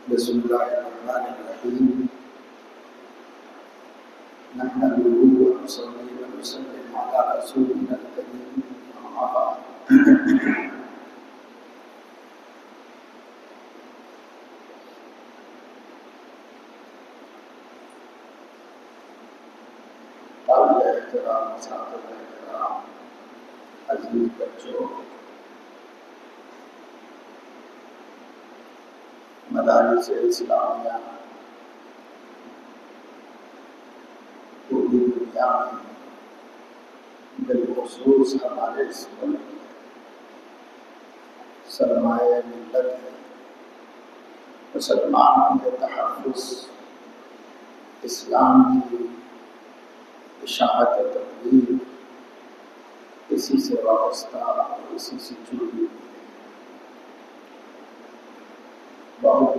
بسم الله الرحمن الرحيم. نحمده ونصلي ونسلم على رسولنا الكريم أما بعد. قابل احترام اساتذہ کرام، عزیز بچوں، مدارس اسلامیہ پوری دنیا میں بالخصوص ہمارے اس ملک میں سرمایہ ملت ہے. مسلمانوں کے تحفظ، اسلام کی اشاعت و تبلیغ اسی سے وابستہ اور اسی سے جڑی ہوئی ہے. بہت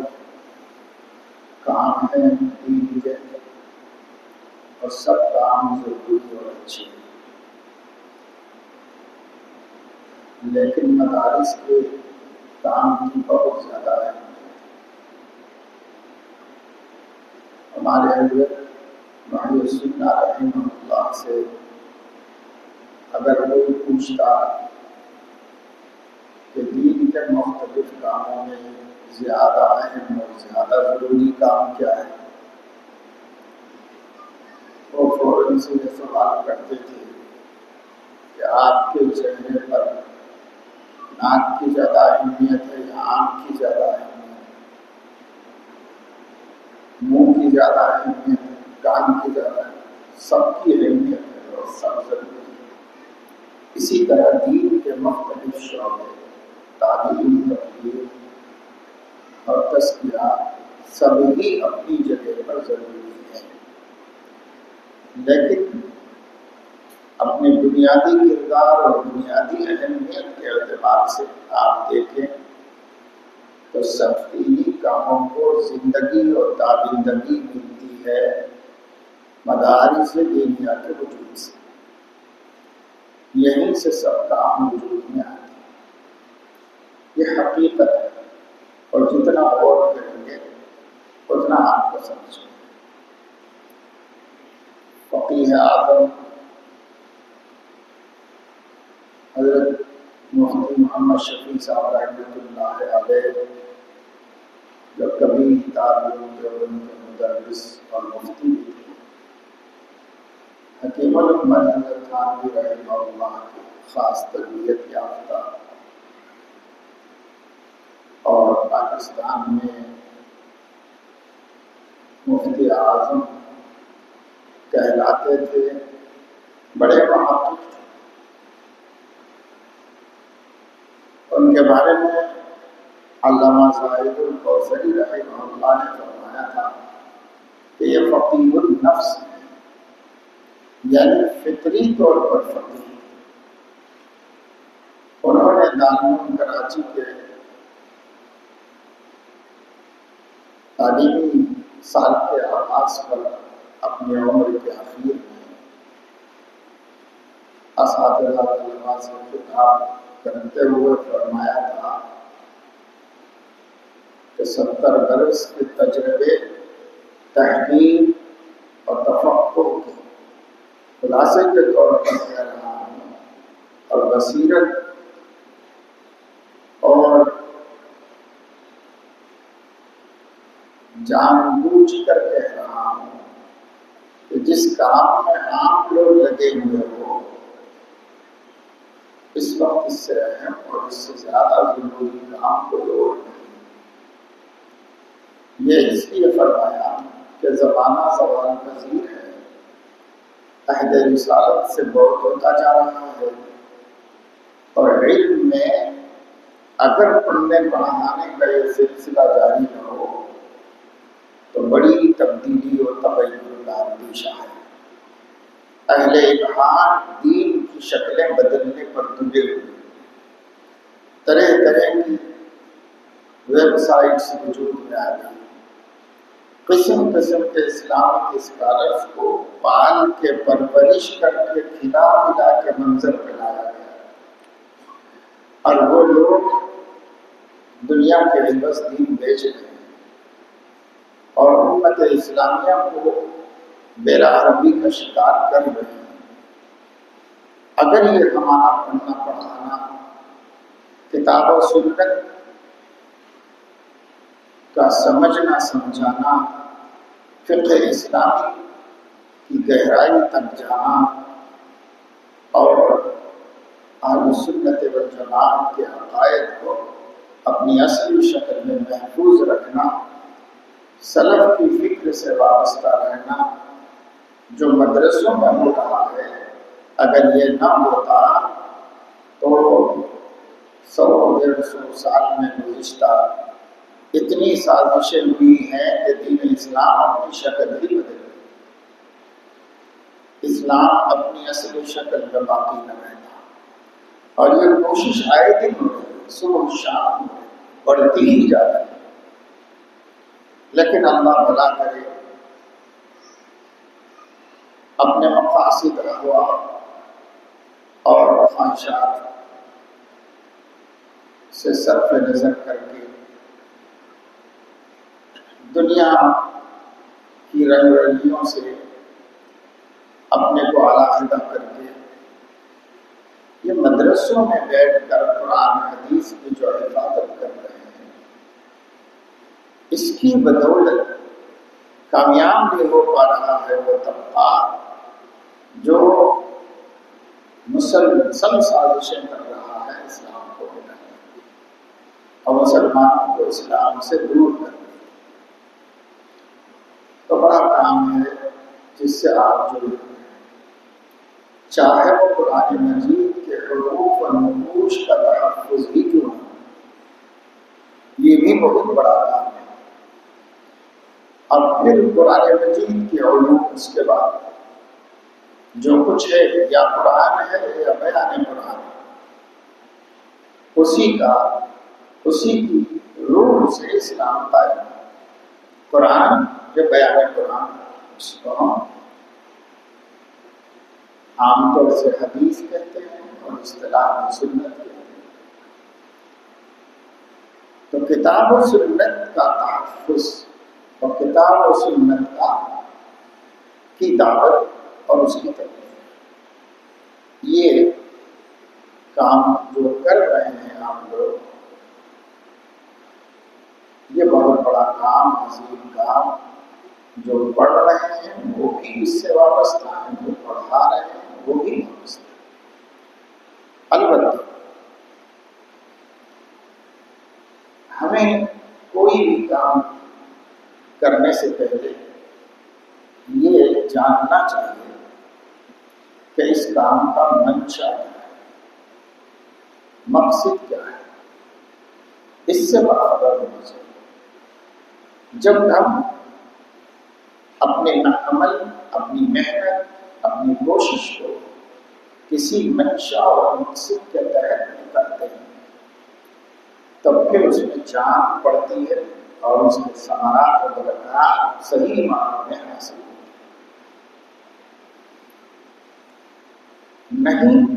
کام ہیں دین کے اور سب کام ضروری اور اچھے ہیں، لیکن مدارس کے کام کی بہت زیادہ ہے. ہمارے حضرت محی السنہ رحمہ اللہ سے اگر کوئی پوچھتا کہ دین کے مختلف کاموں میں زیادہ اہم اور زیادہ ضروری کام کیا ہے، وہ فوراً سے یہ سوال کرتے تھے کہ آپ کے چہرے پر ناک کی زیادہ اہمیت ہے یا آنکھ کی زیادہ اہمیت ہے، منہ کی زیادہ اہمیت ہے، کان کی زیادہ ہے؟ سب کی اہمیت ہے اور سب ضروری ہے. اسی طرح دین کے مختلف شعبے، تعلیم، تبلیغ اور تزکیہ سبھی اپنی جگہ پر ضروری ہے، لیکن اپنے بنیادی کردار اور بنیادی اہمیت کے اعتبار سے آپ دیکھیں تو سب دینی کاموں کو زندگی اور تابندگی ملتی ہے مدارس دینیہ کے وجود سے. یہیں سے سب کام وجود میں آتے ہیں. یہ حقیقت ہے اور جتنا غور کریں گے اتنا آپ کو سمجھ میں. فقیہ اعظم حضرت مفتی محمد شفیع صاحب رحمۃ اللہ علیہ جو کبھی دارالعلوم دیوبند کے مدرس اور مفتی بھی تھے، حکیم الامت حضرت تھانوی رحمہ اللہ کی خاص تربیت یافتہ اور پاکستان میں مفتی اعظم کہلاتے تھے، بڑے محقق تھے. ان کے بارے میں علامہ زاہد الکوثری رحمہ اللہ نے فرمایا تھا کہ یہ فقیہ النفس ہے، یعنی فطری طور پر فقیہ. انہوں نے دارالعلوم کراچی کے تعلیمی سال کے آغاز پر اپنی عمر کے اخیر میں اساتذہ طلباء سے خطاب کرتے ہوئے فرمایا تھا کہ 70 برس کے تجربے، تحقیق اور تفقہ کے خلاصے کے طور پر کہہ رہا ہوں، اور بصیرت اور جان بوجھ کر کہہ رہا ہوں کہ جس کام میں عام لوگ لگے ہوئے ہو اس وقت اس سے اہم اور اس سے زیادہ ضروری کام کوئی اور نہیں. یہ اس لیے فرمایا کہ زمانہ زوال پذیر ہے، عہد رسالت سے بہت ہوتا جا رہا ہے، اور علم میں اگر پڑھنے پڑھانے کا یہ سلسلہ جاری نہ ہو تو بڑی تبدیلی اور تغیر اندیشہ ہے. اہل الحاد دین کی شکلیں بدلنے پر تلے ہوئے، طرح طرح کی ویب سائٹس وجود میں آ گئی، قسم قسم کے اسلامک اسکالرس کو پال کے پرورش کر کے کھلا پلا کے منظر پہ لایا گیا، اور وہ لوگ دنیا کے عوض دین بیچ رہے ہیں. امت اسلامیہ کو بلا عربی کا شکار کر رہے ہیں۔ اگر یہ ہمارا پڑھنا پڑھانا، کتاب و سنت کا سمجھنا سمجھانا، فقہ اسلامی کی گہرائی تک جانا اور اہل سنت والجماعت کے عقائد کو اپنی اصلی شکل میں محفوظ رکھنا، سلف کی فکر سے وابستہ رہنا، جو مدرسوں میں ہو رہا ہے، اگر یہ نہ ہوتا تو 100-150 سال میں گزشتہ اتنی سازشیں ہوئی ہیں کہ دین اسلام اپنی شکل ہی بدل گئی، اسلام اپنی اصلی شکل میں باقی نہ رہتا، اور یہ کوشش آئے دن ہو رہی ہے، صبح شام بڑھتی ہی جا رہی ہے۔ لیکن اللہ بھلا کرے، اپنے مقاصد احوال اور خواہشات سے صرف نظر کر کے دنیا کی رنگ رنگیوں سے اپنے کو علیحدہ کر کے یہ مدرسوں میں بیٹھ کر قرآن حدیث کی جو حفاظت کر رہے ہیں، اس کی بدولت کامیاب بھی ہو پا رہا ہے وہ طبقہ جو مسلسل سازشیں کر رہا ہے اسلام کو مٹانے کی اور مسلمانوں کو اسلام سے دور کرنے کی۔ تو بڑا کام ہے جس سے آپ جڑے ہوئے ہیں، چاہے وہ قرآن مجید کے حروف و نقوش کا تحفظ ہی کیوں نہ، یہ بھی بہت بڑا کام ہے۔ اور پھر قرآن مجید کے علوم، اس کے بعد جو کچھ ہے یا قرآن ہے یا بیان قرآن ہے، اسی کی روح سے اسلام قائم ہے۔ قرآن جو بیان قرآن، اس کو ہم عام طور سے حدیث کہتے ہیں اور اصطلاح میں سنت کہتے ہیں۔ تو کتاب و سنت کا تحفظ اور کتاب و سنت کی دعوت اور اس کی تبلیغ، یہ کام جو کر رہے ہیں آپ لوگ، یہ بہت بڑا کام، عظیم کام۔ جو پڑھ رہے ہیں وہ بھی اس سے وابستہ ہیں، جو پڑھا رہے ہیں وہ بھی وابستہ ہیں۔ البتہ ہمیں کوئی بھی کام کرنے سے پہلے یہ جاننا چاہیے کہ اس کام کا منشا کیا ہے، مقصد کیا ہے، اس سے باخبر ہونا چاہیے۔ جب ہم اپنے عمل، اپنی محنت، اپنی کوشش کو کسی منشا اور مقصد کے تحت کرتے ہیں، تب پھر اس میں جان پڑتی ہے اور اس کے ثمرات و برکات صحیح معنوں میں حاصل ہوتی ہے۔ نہیں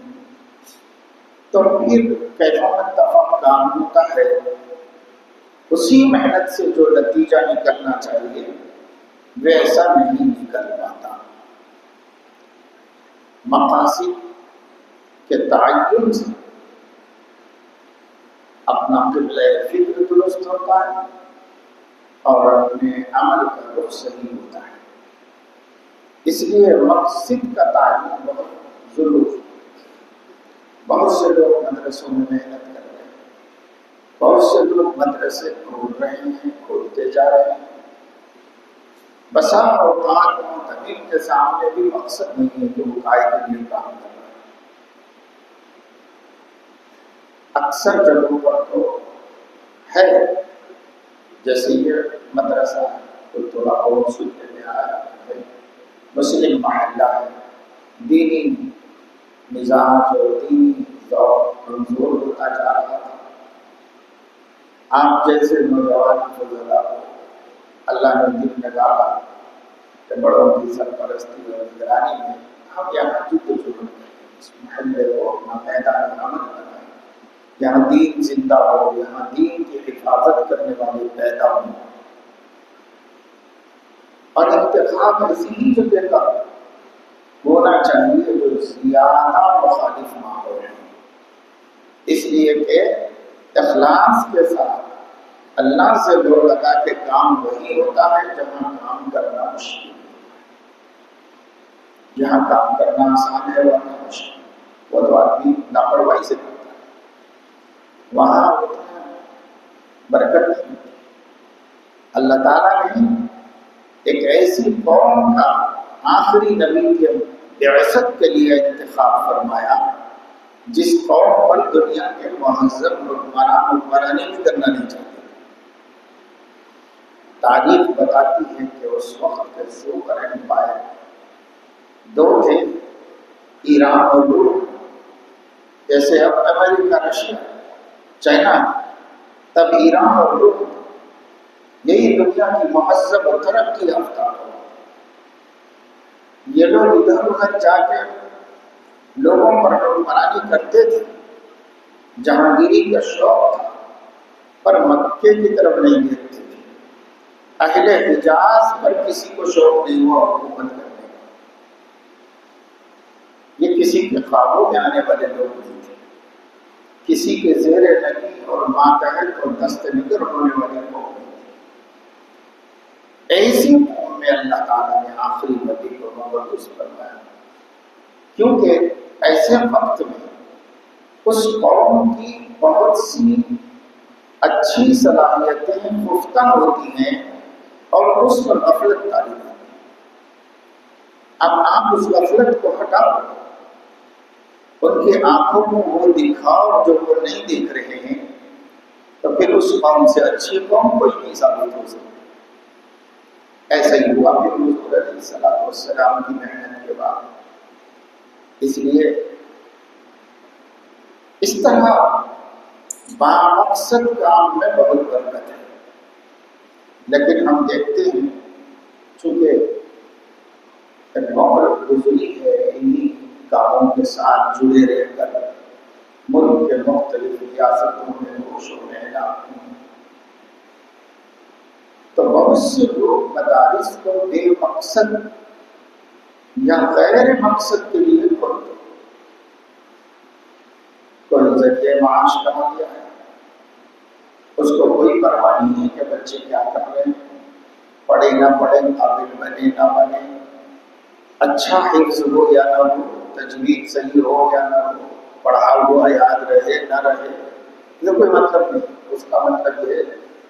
تو پھر کیفیت اتفاق کام ہوتا ہے، اسی محنت سے جو نتیجہ نکلنا چاہیے ویسا نہیں نکل پاتا۔ مقاصد کے تعین سے اپنا قبلہ فکر درست ہوتا ہے اور اپنے عمل کا رخ صحیح ہوتا ہے۔ اس لیے مقصد کا تعین بہت ضروری ہے۔ بہت سے لوگ مدرسوں میں محنت کر رہے ہیں، بہت سے لوگ مدرسے کھول رہے ہیں، کھولتے جا رہے ہیں۔ بسا اوقات معتمد کے سامنے بھی مقصد نہیں ہے کہ وہ کائے کے لیے کام کر رہے ہیں۔ اکثر جگہوں پر تو ہے، جیسے یہ مدرسہ ہے تو تھوڑا اور سننے میں آیا ہے، مسلم محلہ ہے، دینی مزاج اور دینی ذوق کمزور ہوتا جا رہا تھا۔ آپ جیسے نوجوان فضلاء کو اللہ نے دل میں ڈالا کہ بڑوں کی سرپرستی اور نگرانی میں ہم یہاں جد و جہد کریں، اس محلے کو اپنا میدان عمل بنائیں، یہاں دین زندہ ہو، یہاں دین کی حفاظت کرنے والے پیدا ہوں۔ اور انتخاب ایسی ہی جگہ کا ہونا چاہیے جو زیادہ مخالف نہ ہو، اس لیے کہ اخلاص کے ساتھ اللہ سے دور لگا کے کام وہی ہوتا ہے جہاں کام کرنا مشکل ہے۔ جہاں کام کرنا آسان ہے وہاں مشکل، وہ تو آدمی لاپرواہی سے کرتا ہے، وہاں برکت نہیں۔ اللہ تعالیٰ نے ایک ایسی قوم کا آخری نبی کے بعثت کے لیے انتخاب فرمایا جس قوم پر دنیا کے مہذب حکمرانی بھی کرنا نہیں چاہتے۔ تاریخ بتاتی ہے کہ اس وقت کے سپر ایمپائر دو تھے، ایران اور روس، جیسے اب امریکہ، رشیا، چائنا، تب ایران اور روس، یہی دنیا کی مہذب اور ترقی یافتہ ہو۔ یہ لوگ ادھر ادھر جا کے لوگوں پر حکمرانی کرتے تھے، جہانگیری کا شوق تھا، پر مکے کی طرف نہیں دیکھتے تھے۔ اہل حجاز پر کسی کو شوق نہیں ہوا حکومت کرنے کا، یہ کسی کے خوابوں میں آنے والے لوگ نہیں تھے، کسی کے زیر نگی اور ماتحت اور دست نگر ہونے والے لوگ نہیں تھے۔ ایسی قوم میں اللہ تعالیٰ نے آخری نبی کو مبعوث فرمایا، کیونکہ ایسے وقت میں اس قوم کی بہت سی اچھی صلاحیتیں خفتہ ہوتی ہیں اور اس پر غفلت طاری ہوتی ہے۔ اب آپ اس غفلت کو ہٹاؤ، ان کی آنکھوں کو وہ دکھاؤ جو وہ نہیں دیکھ رہے ہیں، تو پھر اس قوم سے اچھی قوم کوئی نہیں ثابت ہو سکتی۔ ایسا ہی ہوا کہ حضور علیہ السلام کی محنت کے بعد۔ اس لیے اس طرح بامقصد کام میں بہت برکت ہے، لیکن ہم دیکھتے ہیں چونکہ عمر گزری ہے انہی کاموں کے ساتھ جڑے رہ کر ملک کے مختلف ریاستوں میں، گوشوں میں، علاقوں میں، تو بہت سے لوگ مدارس کو بے مقصد یا غیر مقصد کے لیے کھولتے، کوئی ذریعہ معاش بنا دیا ہے، اس کو کوئی پرواہ نہیں ہے کہ بچے کیا کر رہے ہیں، پڑھے نہ پڑھے، قابل بنے نہ بنے، اچھا حفظ ہو یا نہ ہو، تجوید صحیح ہو یا نہ ہو، پڑھا ہوا یاد رہے نہ رہے، یہ کوئی مطلب نہیں۔ اس کا مطلب یہ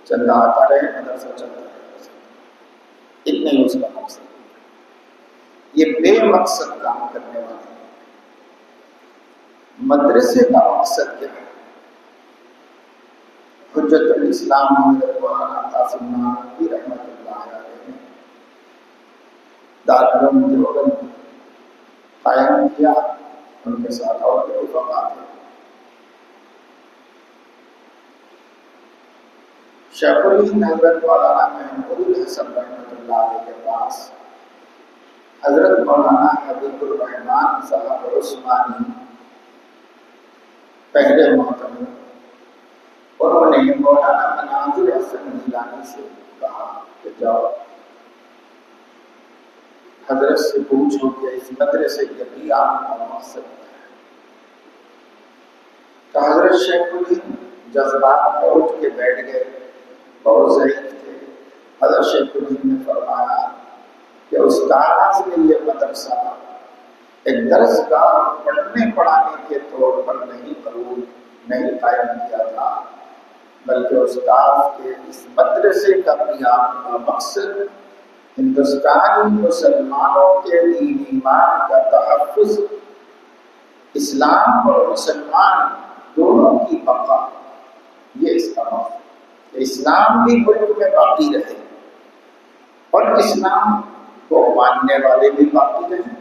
چندہ آتا رہے، مدرسہ چلتا رہے، اتنا ہی اس کا مقصد ہے۔ یہ بے مقصد کام کرنے والے ہیں۔ مدرسے کا مقصد کیا ہے؟ حجت الاسلام حضرت مولانا قاسم نانوتوی رحمۃ اللہ علیہ نے دارالعلوم دیوبند قائم کیا، ان کے ساتھ اور بھی رفقا تھے۔ شیخ الہند حضرت مولانا محمود الحسن رحمۃ اللہ علیہ کے پاس حضرت مولانا حبیب الرحمان صاحب عثمانی پہلے محتمل، انہوں نے مولانا مناظر حسن گیلانی سے کہا کہ جاؤ حضرت سے پوچھو کہ اس مدرسے کے قیام کا مقصد کیا ہے۔ تو حضرت شیخ الہند جذبات میں اٹھ کے بیٹھ گئے، بہت ضعیف تھے۔ حضرت شیخ الہند نے فرمایا کہ استاذ نے یہ مدرسہ ایک درسگاہ پڑھنے پڑھانے کے طور پر نہیں قائم کیا تھا، بلکہ استاد کے اس مدرسے کا قیام کا مقصد ہندوستانی مسلمانوں کے دین ایمان کا تحفظ، اسلام اور مسلمان دونوں کی بقا، یہ اس کا مقصد کہ اسلام بھی ملک میں باقی رہے اور اسلام کو ماننے والے بھی باقی رہیں۔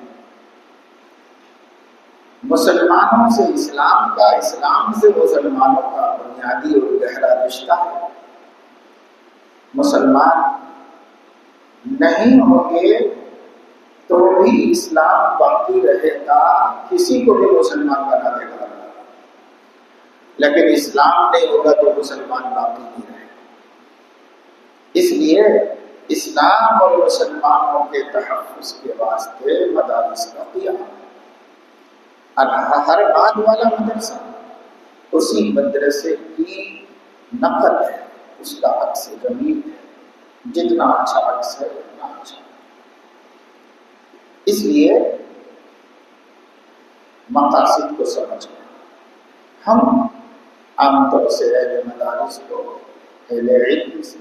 مسلمانوں سے اسلام کا، اسلام سے مسلمانوں کا بنیادی اور گہرا رشتہ ہے۔ مسلمان نہیں ہوں گے تو بھی اسلام باقی رہے گا، کسی کو بھی مسلمان بنا دے گا، لیکن اسلام نہیں ہوگا تو مسلمان باقی نہیں رہے گا۔ اس لیے اسلام اور مسلمانوں کے تحفظ کے واسطے مدارس کا قیام، ہر بعد والا مدرسہ اسی مدرسے کی نقل ہے، اس کا عکس زمین ہے، جتنا اچھا عکس ہے اتنا اچھا۔ اس لیے مقاصد کو سمجھ کر ہم عام طور سے اہل مدارس کو، اہل علم سے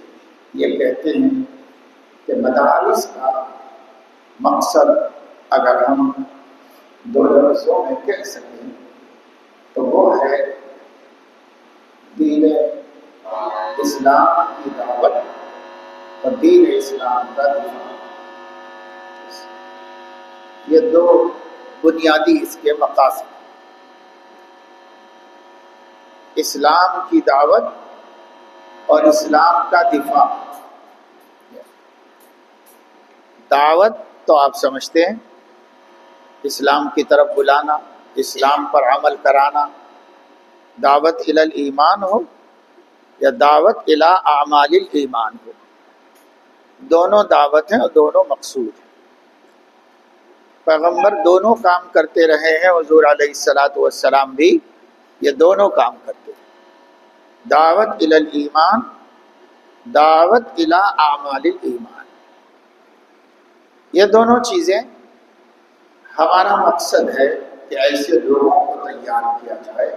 یہ کہتے ہیں کہ مدارس کا مقصد اگر ہم دو لفظوں میں کہہ سکیں تو وہ ہے دین اسلام کی دعوت اور دین اسلام کا دفاع۔ یہ دو بنیادی اس کے مقاصد، اسلام کی دعوت اور اسلام کا دفاع۔ دعوت تو آپ سمجھتے ہیں، اسلام کی طرف بلانا، اسلام پر عمل کرانا، دعوت الی الایمان ہو یا دعوت الی اعمال الایمان ہو، دونوں دعوت ہیں اور دونوں مقصود ہیں۔ پیغمبر دونوں کام کرتے رہے ہیں، حضور علیہ الصلاۃ والسلام بھی یہ دونوں کام کرتے ہیں، دعوت الی الایمان، دعوت الی اعمال الایمان۔ یہ دونوں چیزیں ہمارا مقصد ہے کہ ایسے لوگوں کو تیار کیا جائے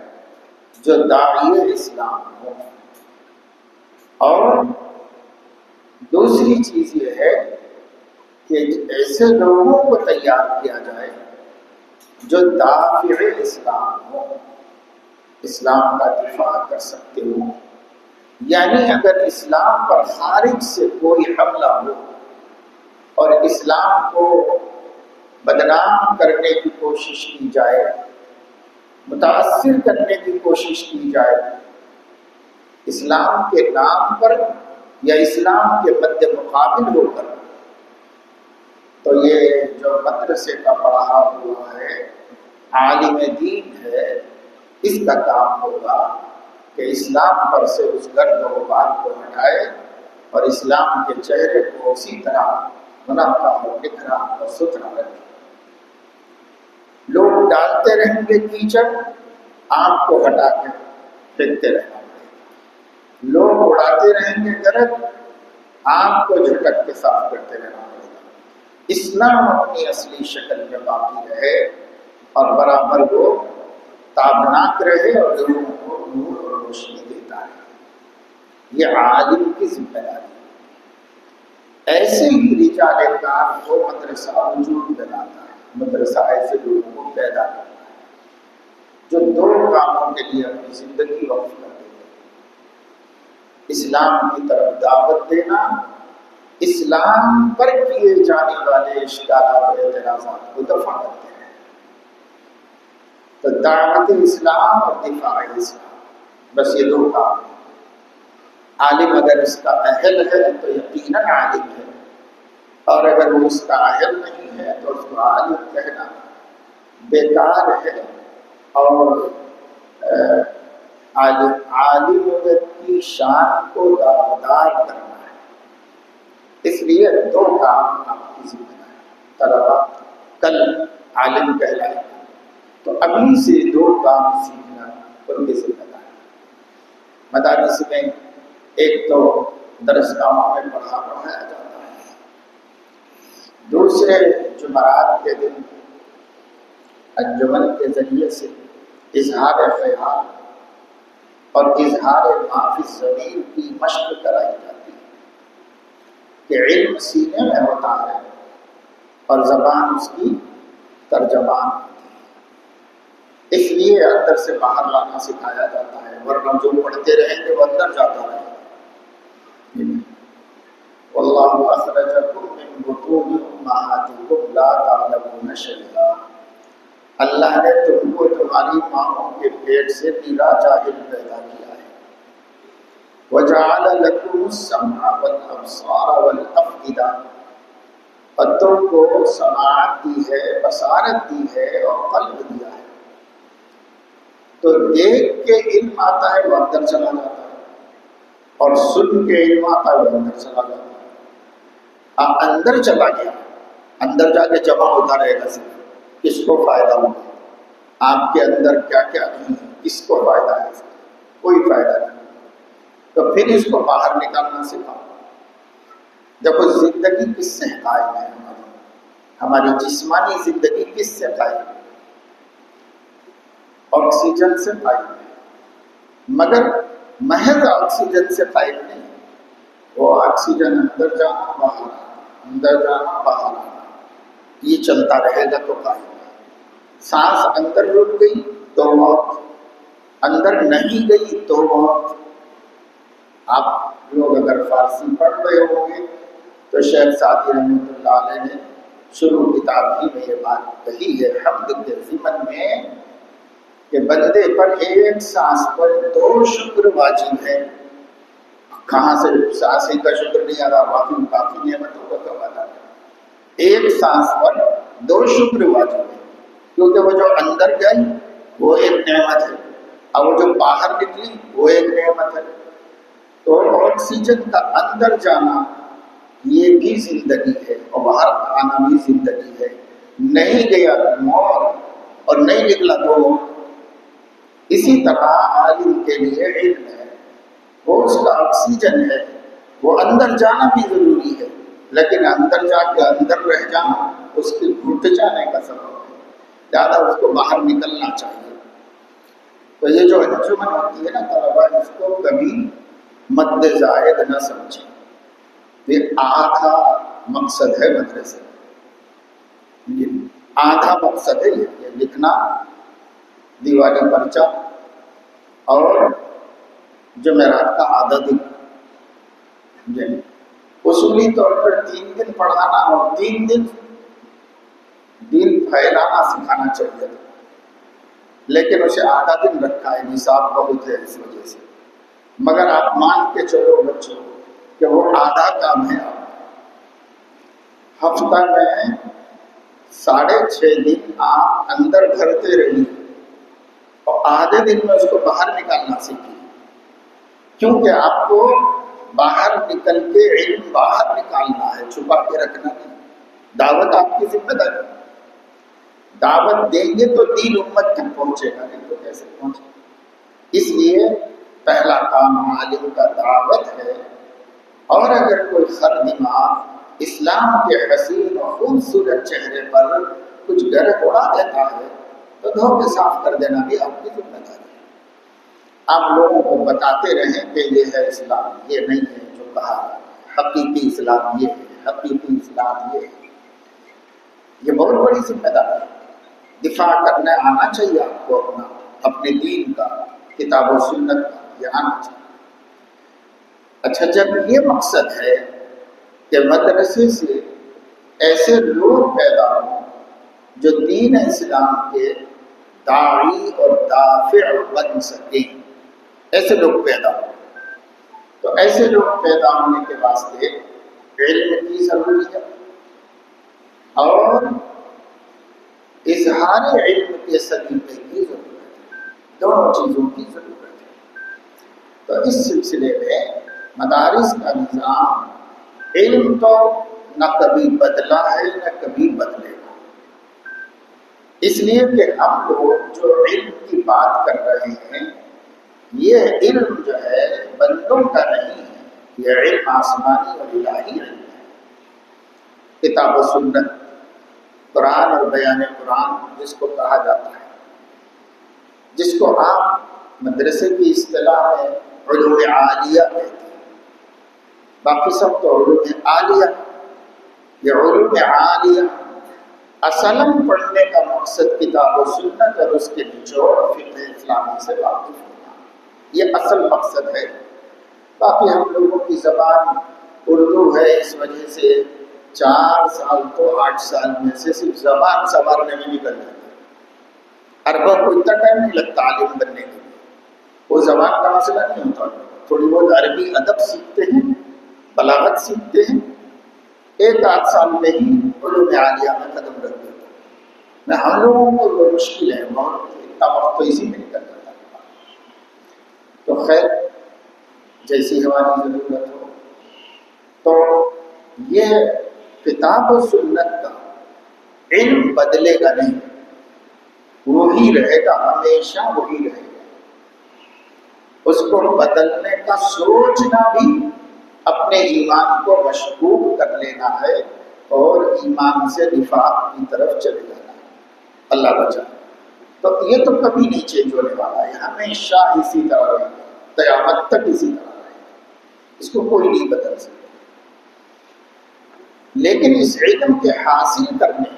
جو داعی اسلام ہو، اور دوسری چیز یہ ہے کہ ایسے لوگوں کو تیار کیا جائے جو دافع اسلام ہو، اسلام کا دفاع کر سکتے ہو۔ یعنی اگر اسلام پر خارج سے کوئی حملہ ہو اور اسلام کو بدنام کرنے کی کوشش کی جائے، متاثر کرنے کی کوشش کی جائے اسلام کے نام پر یا اسلام کے مد مقابل ہو کر، تو یہ جو مدرسے کا پڑھا ہوا ہے، عالم دین ہے، اس کا کام ہوگا کہ اسلام پر سے اس گرد و غبار کو ہٹائے اور اسلام کے چہرے کو اسی طرح منقع اور نکھرا اور ستھرا رکھے۔ لوگ ڈالتے رہیں گے کیچڑ، آنکھ کو ہٹا کے پھینکتے رہنا پڑے گا، لوگ اڑاتے رہیں گے گرد، آنکھ کو جھٹک کے صاف کرتے رہنا پڑے گا۔ اسلام اپنی اصلی شکل میں باقی رہے اور برابر وہ تابناک رہے اور لوگوں کو نور اور روشنی دیتا ہے۔ یہ عالم کی ذمہ داری ہے۔ ایسے ہی رجال کار کو مدرسہ وجود میں لاتا ہے، مدرسہ ایسے لوگوں کو پیدا کرتا ہے جو دو کاموں کے لیے اپنی زندگی وقف کر دیتے ہیں: اسلام کی طرف دعوت دینا، اسلام پر کیے جانے والے اشکالات اور اعتراضات کو دفع کرتے ہیں۔ تو دعوت اسلام اور دفاع اسلام، بس یہ دو کام ہیں۔ عالم اگر اس کا اہل ہے تو یقیناً عالم ہے، اور اگر وہ اس کا اہل نہیں ہے تو اس کو عالم کہنا بیکار ہے، اور عالم کی شان کو داغدار کرنا ہے۔ اس لیے دو کام آپ کی ذمہ داری، طلبا کل عالم کہلائے تو ابھی سے دو کام سیکھنا ان کی ذمہ داری۔ مدارس میں ایک تو درس گاہوں میں پڑھایا جاتا ہے، دوسرے جمعرات کے دن انجمن کے ذریعے سے اظہار خیال اور اظہار معافی ضمیر کی مشق کرائی جاتی ہے کہ علم سینے میں ہوتا ہے اور زبان اس کی ترجمان ہوتی ہے۔ اس لیے اندر سے باہر لانا سکھایا جاتا ہے، ورنہ جو پڑھتے رہیں گے وہ اندر جاتا رہے گا۔ واللہ اخرجکم من بطون امہاتکم لا تعلمون شیئا، اللہ نے تم کو تمہاری ماؤں کے پیٹ سے بلا جاہل پیدا کیا ہے۔ وجعل لکم السمع والابصار والافئدہ، اور تم کو سماعت دی ہے، بصارت دی ہے اور قلب دیا ہے۔ تو دیکھ کے علم آتا ہے وہ اندر چلا جاتا ہے، اور سن کے علم آتا ہے وہ اندر چلا جاتا ہے۔ اندر چلا گیا، اندر جا کے جمع ہوتا رہے گا، صرف کس کو فائدہ ہوگا، آپ کے اندر کیا کیا نہیں ہے، کس کو فائدہ ہے، کوئی فائدہ نہیں. تو پھر اس کو باہر نکالنا سکھاؤ. دیکھو زندگی کس سے قائم ہے، ہماری جسمانی زندگی کس سے قائم ہے؟ آکسیجن سے قائم ہے، مگر محض آکسیجن سے قائم نہیں. وہ آکسیجن اندر جانا باہر آنا، اندر جانا باہر آنا، یہ چلتا رہے گا تو قائم ہے. سانس اندر رک گئی تو موت، اندر نہیں گئی تو موت. آپ لوگ اگر فارسی پڑھ رہے ہوں گے تو شیخ سعدی رحمۃ اللہ علیہ نے شروع کتاب ہی میں یہ بات کہی ہے، حمد کے ضمن میں، کہ بندے پر ایک سانس پر 2 شکر واجب ہے. کہاں سے سانس کا شکر نہیں آ رہا، باقی نعمتوں کا کب ادا ہے. ایک سانس پر 2 شکر واجب ہے، کیونکہ وہ جو اندر گئی وہ ایک نعمت ہے، اور وہ جو باہر نکلی وہ ایک نعمت ہے. تو آکسیجن کا اندر جانا یہ بھی زندگی ہے، اور باہر آنا بھی زندگی ہے. نہیں گیا تو موت، اور نہیں نکلا تو موت. اسی طرح عالم کے لیے علم ہے، وہ اس کا آکسیجن ہے، وہ اندر جانا بھی ضروری ہے، لیکن اندر جا کے اندر رہ جانا اس کے گھٹ جانے کا سبب ہے، زیادہ اس کو باہر نکلنا چاہیے. تو یہ جو انجمن ہوتی ہے نا طلبا، اس کو کبھی مد زائد نہ سمجھیں. یہ آدھا مقصد ہے مدرسے، یہ آدھا مقصد ہے. یہ لکھنا، دیوالی پرچہ، اور جمعرات کا آدھا دن، اصولی طور پر 3 دن پڑھانا اور 3 دن دین پھیلانا سکھانا چاہیے، لیکن اسے آدھا دن رکھا ہے. نصاب بہت ہے اس وجہ سے، مگر آپ مان کے چلو بچوں کہ وہ آدھا کام ہے. ہفتہ میں 6.5 دن آپ اندر بھرتے رہیے، اور آدھے دن میں اس کو باہر نکالنا سیکھیے. کیونکہ آپ کو باہر نکل کے علم باہر نکالنا ہے، چھپا کے رکھنا نہیں. دعوت آپ کی ذمہ داری، دعوت دیں گے تو دین امت تک پہنچے گا، نہیں تو کیسے پہنچے گا. اس لیے پہلا کام عالم کا دعوت ہے. اور اگر کوئی خر دماغ اسلام کے حسین اور خوبصورت چہرے پر کچھ گرد اڑا دیتا ہے تو دھو کے صاف کر دینا بھی آپ کی ذمہ داری ہے. آپ لوگوں کو بتاتے رہیں کہ یہ ہے اسلام، یہ نہیں ہے جو کہا ہے. حقیقی اسلام یہ ہے، حقیقی اسلام یہ ہے. یہ بہت بڑی ذمہ داری ہے. دفاع کرنے آنا چاہیے آپ کو اپنے دین کا، کتاب و سنت کا، یہ آنا چاہیے. اچھا، جب یہ مقصد ہے کہ مدرسے سے ایسے لوگ پیدا ہوں جو دین اسلام کے داعی اور دافع بن سکیں، ایسے لوگ پیدا ہوں، تو ایسے لوگ پیدا ہونے کے واسطے علم کی ضروری ہے، اور اظہار علم کے سلیقے کی ضرورت ہے. دونوں چیزوں کی ضرورت ہے. تو اس سلسلے میں مدارس کا نظام، علم تو نہ کبھی بدلا ہے نہ کبھی بدلے گا. اس لیے کہ ہم لوگ جو علم کی بات کر رہے ہیں، یہ علم جو ہے بندوں کا نہیں ہے، یہ علم آسمانی اور الہی علم ہے. کتاب و سنت، قرآن اور بیان قرآن جس کو کہا جاتا ہے، جس کو آپ مدرسے کی اصطلاح میں علوم عالیہ کہتے ہیں. باقی سب تو علوم عالیہ. یہ علوم عالیہ اصلاً پڑھنے کا مقصد کتاب و سنت اور اس کے نچوڑ فقہ اسلامی سے واقف ہونا، یہ اصل مقصد ہے. باقی ہم لوگوں کی زبان اردو ہے، اس وجہ سے 4 سال تو 8 سال میں سے صرف زبان سنوارنے میں نکل جاتا ہے. عربوں کو اتنا ٹائم نہیں لگتا عالم بننے کے لیے، وہ زبان کا مسئلہ نہیں ہوتا. تھوڑی بہت عربی ادب سیکھتے ہیں، بلاغت سیکھتے ہیں، 1-8 سال میں ہی علوم عالیہ میں قدم رکھ دیتے ہیں. میں ہم لوگوں کو وہ مشکل ہے، بہت اتنا وقت تو اسی میں نکل جاتا ہے. تو خیر، جیسی ہماری ضرورت ہو. تو یہ کتاب و سنت کا علم بدلے گا نہیں، وہی رہے گا، ہمیشہ وہی رہے گا۔ اس کو بدلنے کا سوچنا بھی اپنے ایمان کو مشکوک کر لینا ہے اور ایمان سے نفاق کی طرف چلے جانا ہے۔ اللہ بچائے۔ تو یہ تو کبھی نہیں چینج ہونے والا ہے، ہمیشہ اسی طرح رہے گا، قیامت تک اسی طرح رہے گا، اس کو کوئی نہیں بدل سکتا۔ لیکن اس علم کے حاصل کرنے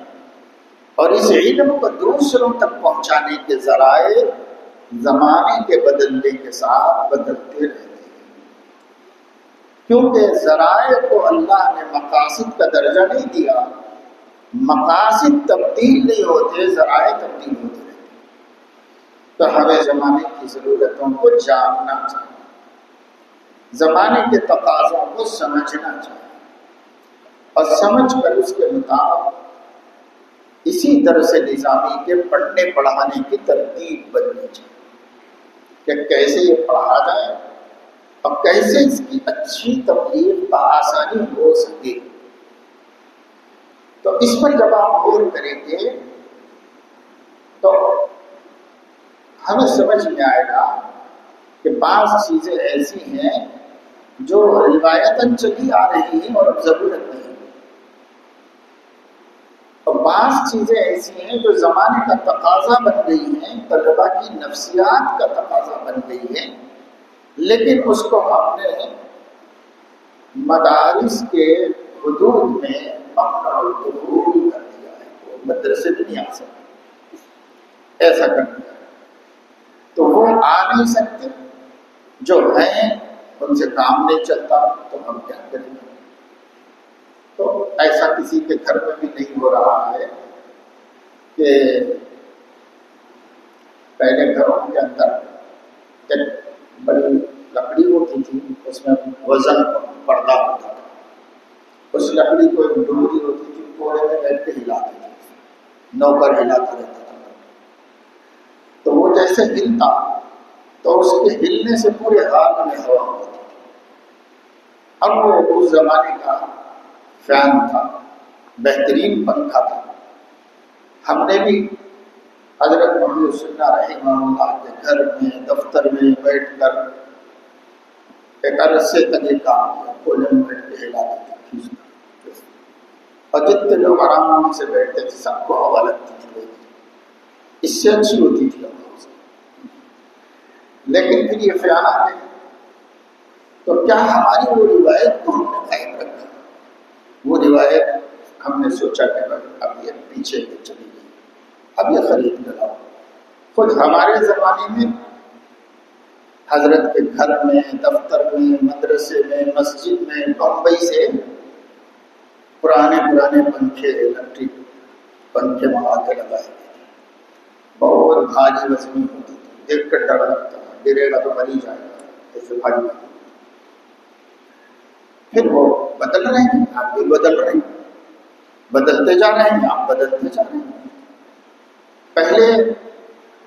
اور اس علم کو دوسروں تک پہنچانے کے ذرائع زمانے کے بدلنے کے ساتھ بدلتے رہتے ہیں، کیونکہ ذرائع کو اللہ نے مقاصد کا درجہ نہیں دیا، مقاصد تبدیل نہیں ہوتے، ذرائع تبدیل ہوتے رہتے۔ تو ہمیں زمانے کی ضرورتوں کو جاننا چاہیے، زمانے کے تقاضوں کو سمجھنا چاہیے، اور سمجھ کر اس کے مطابق اسی درس نظامی کے پڑھنے پڑھانے کی ترتیب بننی چاہیے کہ کیسے یہ پڑھا جائے اور کیسے اس کی اچھی تبلیغ بآسانی ہو سکے۔ تو اس پر جب آپ غور کریں گے تو ہمیں سمجھ میں آئے گا کہ بعض چیزیں ایسی ہیں جو روایتاً چلی آ رہی ہیں اور اب ضرورت نہیں، اور بعض چیزیں ایسی ہیں جو زمانے کا تقاضا بن گئی ہیں، طلبا کی نفسیات کا تقاضا بن گئی ہے، لیکن اس کو ہم نے مدارس کے حدود میں ممنوع الدخول کر دیا ہے، وہ مدرسے میں نہیں آ سکتے، ایسا کر دیا ہے۔ تو وہ آ نہیں سکتے، جو ہیں ان سے کام نہیں چلتا، تو ہم کیا کریں گے؟ تو ایسا کسی کے گھر میں بھی نہیں ہو رہا ہے کہ پہلے گھروں کے اندر ایک بڑی لکڑی ہوتی تھی، اس میں وزن پردہ ہوتا تھا، اس لکڑی کو ایک ڈوری ہوتی تھی، کوڑے میں بیٹھ کے ہلاتے تھے، نوکر ہلاتا رہتا تھا، تو وہ جیسے ہلتا تو اس کے ہلنے سے پورے ہاتھ میں ہوا ہوتی تھی۔ اب وہ اس زمانے کا فین تھا، بہترین پنکھا تھا۔ ہم نے بھی حضرت محی السنہ رحمہ اللہ کے گھر میں دفتر میں بیٹھ کر ایک عرصے تک یہ کام کیا، کولر میں بیٹھ کے ہلاتے تھے، اور جتنے لوگ آرام سے بیٹھتے تھے سب کو ہوا لگتی تھی، اس سے اچھی ہوتی تھی ہوا۔ لیکن پھر یہ خیالات ہیں، تو کیا ہماری وہ روایت کو ہم نے قائم رکھا؟ وہ روایت ہم نے سوچا کہ اب یہ پیچھے چلی گئی، اب یہ خرید ڈالا۔ خود ہمارے زمانے میں حضرت کے گھر میں، دفتر میں، مدرسے میں، مسجد میں بمبئی سے پرانے پنکھے، الیکٹرک پنکھے منگا کے لگائے گئے تھے، بہت بھاری وزنی ہوتی تھی، دیکھ کر ڈر لگتا ہے، گرے گا تو مر ہی جائے گا، ایسے بھاری بھاری۔ پھر وہ بدل رہے ہیں، آپ بھی بدل رہے ہیں، بدلتے جا رہے ہیں، آپ بدلتے جا رہے ہیں۔ پہلے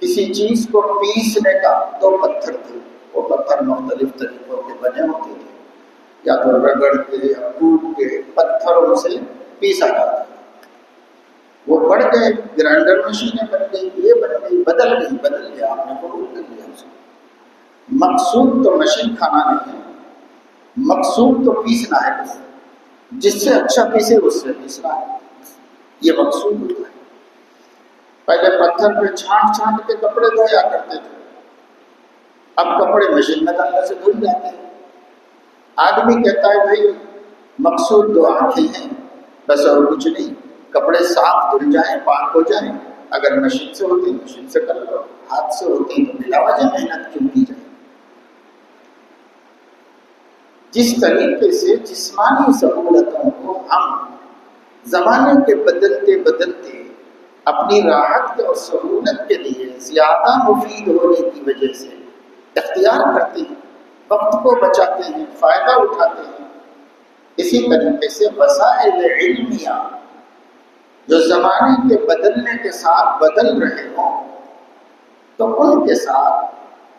کسی چیز کو پیسنے کا 2 پتھر تھے، وہ پتھر مختلف طریقوں کے بنے ہوتے تھے، یا تو رگڑ کے یا کوٹ کے پتھروں سے پیسا جاتا تھا۔ وہ بڑھ گئے، گرائنڈر مشینیں بن گئی، یہ بن گئی، بدل گیا، آپ نے قبول کر لیا اس کو۔ مقصود تو مشین کھانا نہیں ہے، مقصود تو پیسنا ہے، بس جس سے اچھا پیسے اس سے پیسنا ہے، یہ مقصود ہوتا ہے۔ پہلے پتھر پہ چھانٹ کے کپڑے دھویا کرتے تھے، اب کپڑے مشین میں ڈالنے سے دھل جاتے ہیں۔ آدمی کہتا ہے بھائی مقصود 2 آنکھیں ہیں، بس اور کچھ نہیں، کپڑے صاف دھل جائیں، پاک ہو جائیں، اگر مشین سے ہوتی مشین سے کر لو، ہاتھ سے ہوتی تو بلا وجہ محنت کیوں کی جائے۔ جس طریقے سے جسمانی سہولتوں کو ہم زمانے کے بدلتے اپنی راحت اور سہولت کے لیے زیادہ مفید ہونے کی وجہ سے اختیار کرتے ہیں، وقت کو بچاتے ہیں، فائدہ اٹھاتے ہیں، اسی طریقے سے وسائل علمیہ جو زمانے کے بدلنے کے ساتھ بدل رہے ہوں تو ان کے ساتھ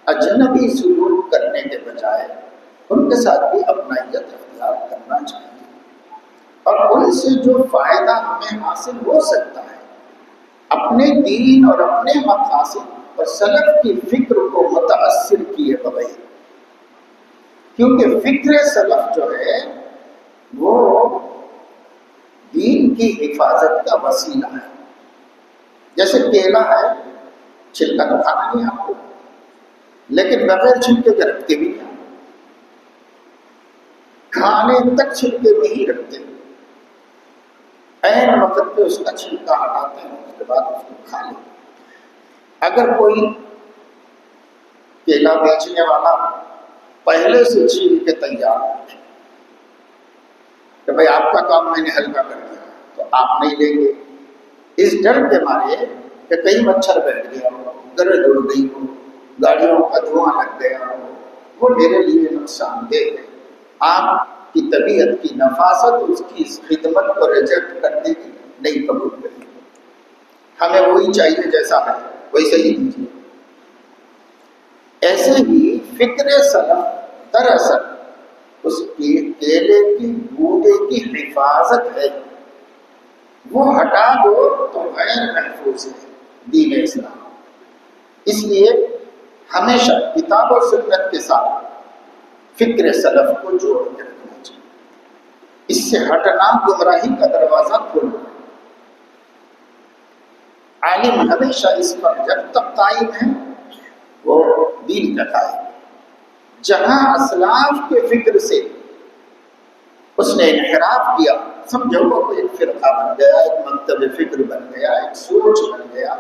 اجنبی سلوک کرنے کے بجائے ان کے ساتھ بھی اپنائیت اختیار کرنا چاہیے، اور ان سے جو فائدہ ہمیں حاصل ہو سکتا ہے اپنے دین اور اپنے مقاصد اور سلف کی فکر کو متاثر کیے بغیر، کیونکہ فکر سلف جو ہے وہ دین کی حفاظت کا وسیلہ ہے۔ جیسے کیلا ہے، چھلکا تو کھانا نہیں آپ کو، لیکن بغیر چھلکے کے رکھتے بھی نہیں، کھانے تک چھلکے میں ہی رکھتے ہیں، عین وقت پہ اس کا چھلکا ہٹاتے ہیں، اس کے بعد اس کو کھا لیتے ہیں۔ اگر کوئی کیلا بیچنے والا پہلے سے چھیل کے تیار ہے کہ بھائی آپ کا کام میں نے ہلکا کر دیا، تو آپ نہیں لیں گے، اس ڈر کے مارے کہ کئی مچھر بیٹھ گیا ہو، گرد اڑ گئی ہو، گاڑیوں کا دھواں لگ گیا ہو، وہ میرے لیے نقصان دہ ہے۔ آپ کی طبیعت کی نفاست اس کی اس خدمت کو ریجیکٹ کرنے کی نہیں قبول کرے، ہمیں وہی چاہیے جیسا ہے ویسے ہی دیجیے۔ ایسے ہی فکر سلف دراصل اس کی کیلے کی گودے کی حفاظت ہے، وہ ہٹا دو تو غیر محفوظ ہے دین اسلام۔ اس لیے ہمیشہ کتاب و سنت کے ساتھ فکر سلف کو جوڑ کے رکھنا چاہیے، اس سے ہٹنا گمراہی کا دروازہ کھولنا۔ عالم ہمیشہ اس پر جب تک قائم ہے وہ دین کا قائم، جہاں اسلاف کے فکر سے اس نے انحراف کیا، سمجھو وہ ایک فرقہ بن گیا، ایک مکتب فکر بن گیا، ایک سوچ بن گیا،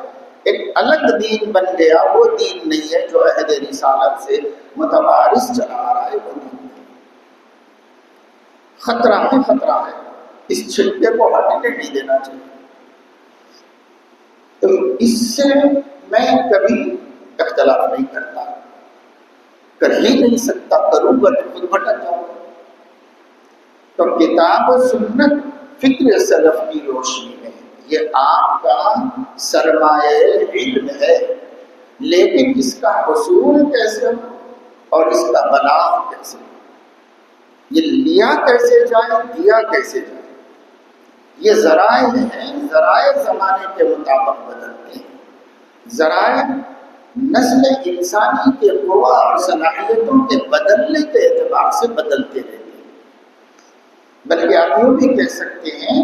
ایک الگ دین بن گیا، وہ دین نہیں ہے جو عہد رسالت سے متوارث چلا آ رہا ہے، وہ دین نہیں۔ خطرہ ہے، خطرہ ہے، اس چھلکے کو ہٹنے نہیں دینا چاہیے۔ تو اس سے میں کبھی اختلاف نہیں کرتا، کر ہی نہیں سکتا، کروں گا تو خود بھٹک جاؤں گا۔ تو کتاب و سنت فکر سلف کی روشنی میں یہ آپ کا سرمایہ علم ہے، لیکن اس کا حصول کیسے ہو اور اس کا بلاغ کیسے ہو، یہ لیا کیسے جائے، دیا کیسے جائے، یہ ذرائع ہیں، ذرائع زمانے کے مطابق بدلتے ہیں، ذرائع نسل انسانی کے قوا اور صلاحیتوں کے بدلنے کے اعتبار سے بدلتے رہتے ہیں، بلکہ آپ یوں بھی کہہ سکتے ہیں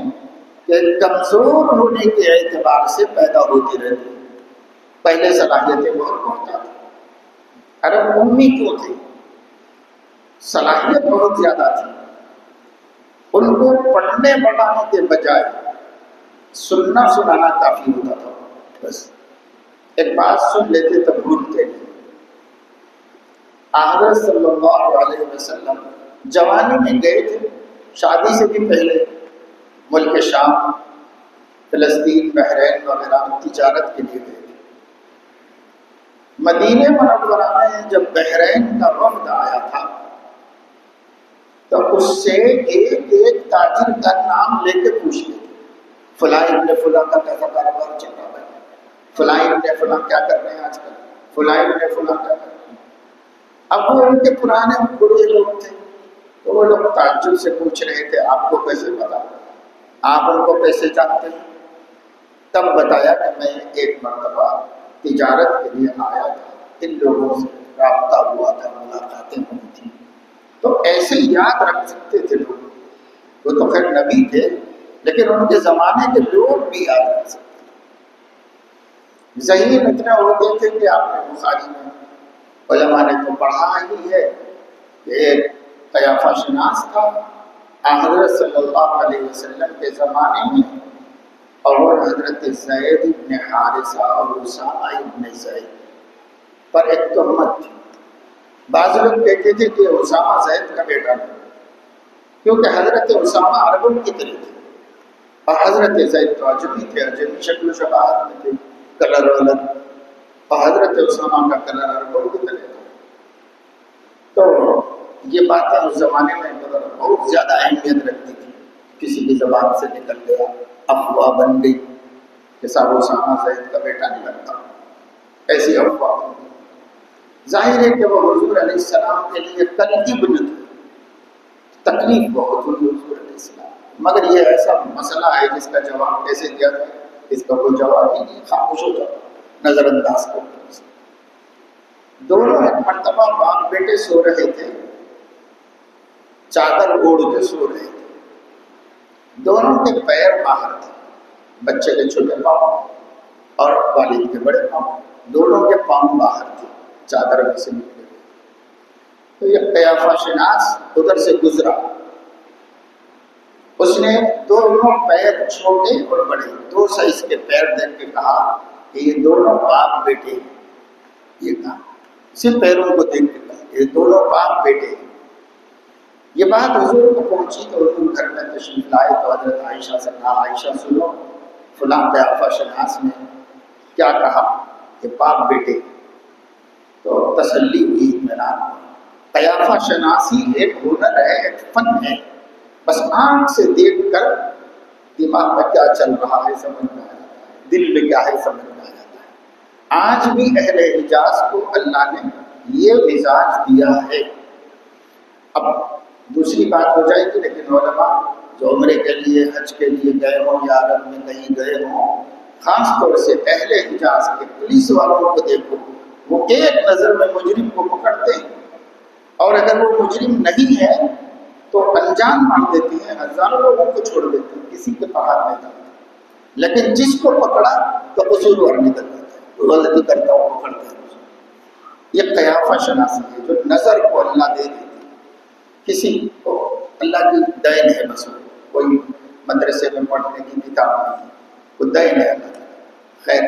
کہ کمزور ہونے کے اعتبار سے پیدا ہوتی رہتی ہیں۔ پہلے صلاحیتیں بہت پہنچا تھیں، عرب امی کیوں تھے؟ صلاحیت بہت زیادہ تھی، ان کو پڑھنے پڑھانے کے بجائے سننا سنانا کافی ہوتا تھا، بس ایک بات سن لیتے تو بھولتے نہیں۔ حضرت صلی اللہ علیہ وسلم جوانی میں گئے تھے، شادی سے بھی پہلے ملک شام، فلسطین، بحرین وغیرہ میں تجارت کے لیے گئے تھے۔ مدینہ منورہ میں جب بحرین کا وفد آیا تھا تو اس سے ایک ایک تاجر کا نام لے کے پوچھتے تھے، فلاں ابن فلاں کا کیسا کاروبار چل رہا ہے، فلاں ابن فلاں کیا کر رہے ہیں آج کل، فلاں ابن فلاں کیا کر رہے ہیں۔ اب وہ ان کے پرانے بڑے لوگ تھے تو وہ لوگ تعجب سے پوچھ رہے تھے، آپ کو کیسے پتا، آپ ان کو کیسے جانتے ہیں؟ تب بتایا کہ میں ایک مرتبہ تجارت کے لیے آیا تھا، ان لوگوں سے رابطہ ہوا تھا، ملاقاتیں ہوئی تھیں۔ تو ایسے یاد رکھ سکتے تھے لوگ، وہ تو خیر نبی تھے لیکن ان کے زمانے کے لوگ بھی یاد رکھ سکتے تھے۔ ذہین اتنے ہوتے تھے کہ آپ نے بخاری میں علماء نے تو پڑھا ہی ہے کہ ایک قیافہ شناس تھا حضرت صلی اللہ علیہ وسلم کے زمانے میں، اور حضرت زید ابن حارثہ اور اسامہ ابن زید پر ایک تہمت تھی۔ بعض لوگ کہتے تھے کہ اسامہ زید کا بیٹا نہیں، کیونکہ حضرت اسامہ عربوں کی طرح تھے اور حضرت زید تو عجمی تھے، عجمی شکل و شباہت میں تھے، کلر ولر، اور حضرت اسامہ کا کلر عربوں کی طرح تھا۔ تو یہ باتیں اس زمانے میں بہت زیادہ اہمیت رکھتی تھی، کسی کی زبان سے نکل گیا، افواہ بن گئی کہ صاحب اسامہ زید کا بیٹا نہیں لگتا، ایسی افواہ بن گئی۔ ظاہر ہے کہ وہ حضور علیہ السلام کے لیے تنقید تھی، تکلیف بہت ہوئی حضور علیہ السلام، مگر یہ ایسا مسئلہ ہے جس کا جواب کیسے دیا جائے، اس کا کوئی جواب ہی نہیں، خاموش ہو جاتا، نظر انداز کرتا۔ دونوں ایک مرتبہ باپ بیٹے سو رہے تھے، چادر اوڑھ کے سو رہے تھے، دونوں کے پیر باہر تھے، بچے کے چھوٹے پاؤں اور والد کے بڑے پاؤں، دونوں کے پاؤں باہر تھے، چادر میں سے نکلے۔ تو یہ قیافہ شناس ادھر سے گزرا، اس نے دونوں پیر چھوٹے اور بڑے دو سائز کے پیر دیکھ کے کہا کہ یہ دونوں باپ بیٹے، یہ کہا صرف پیروں کو دیکھ کے کہا یہ دونوں باپ بیٹے۔ یہ بات حضور کو پہنچی تو حضور گھر میں تشریف لائے تو حضرت عائشہ سے کہا، عائشہ سنو فلاں قیافہ شناس نے کیا کہا کہ باپ بیٹے، تو تسلی ہوئی، اطمینان۔ قیافہ شناسی ایک ہنر ہے، ایک فن ہے، بس آنکھ سے دیکھ کر دماغ میں کیا چل رہا ہے سمجھ میں آ جاتا ہے، دل میں کیا ہے سمجھ میں آ جاتا ہے۔ آج بھی اہل حجاز کو اللہ نے یہ مزاج دیا ہے۔ اب دوسری بات ہو جائے گی، لیکن علماء جو عمرے کے لیے حج کے لیے گئے ہوں یا عرب میں کہیں گئے ہوں، خاص طور سے اہل حجاز کے پولیس والوں کو دیکھو، وہ ایک نظر میں مجرم کو پکڑتے ہیں، اور اگر وہ مجرم نہیں ہے تو انجان مار دیتی ہیں، ہزاروں لوگوں کو چھوڑ دیتی ہیں، کسی کے پہاڑ نہیں ڈالتے، لیکن جس کو پکڑا تو قصوروار نکل جاتا ہے، تو غلطی کرتا ہو پکڑتے ہیں۔ یہ قیافہ شناسی ہے جو نظر کو اللہ دے دیتی، کسی کو اللہ کی دین ہے، بس کوئی مدرسے میں پڑھنے کی کتاب نہیں، وہ دین ہے اللہ کی۔ خیر،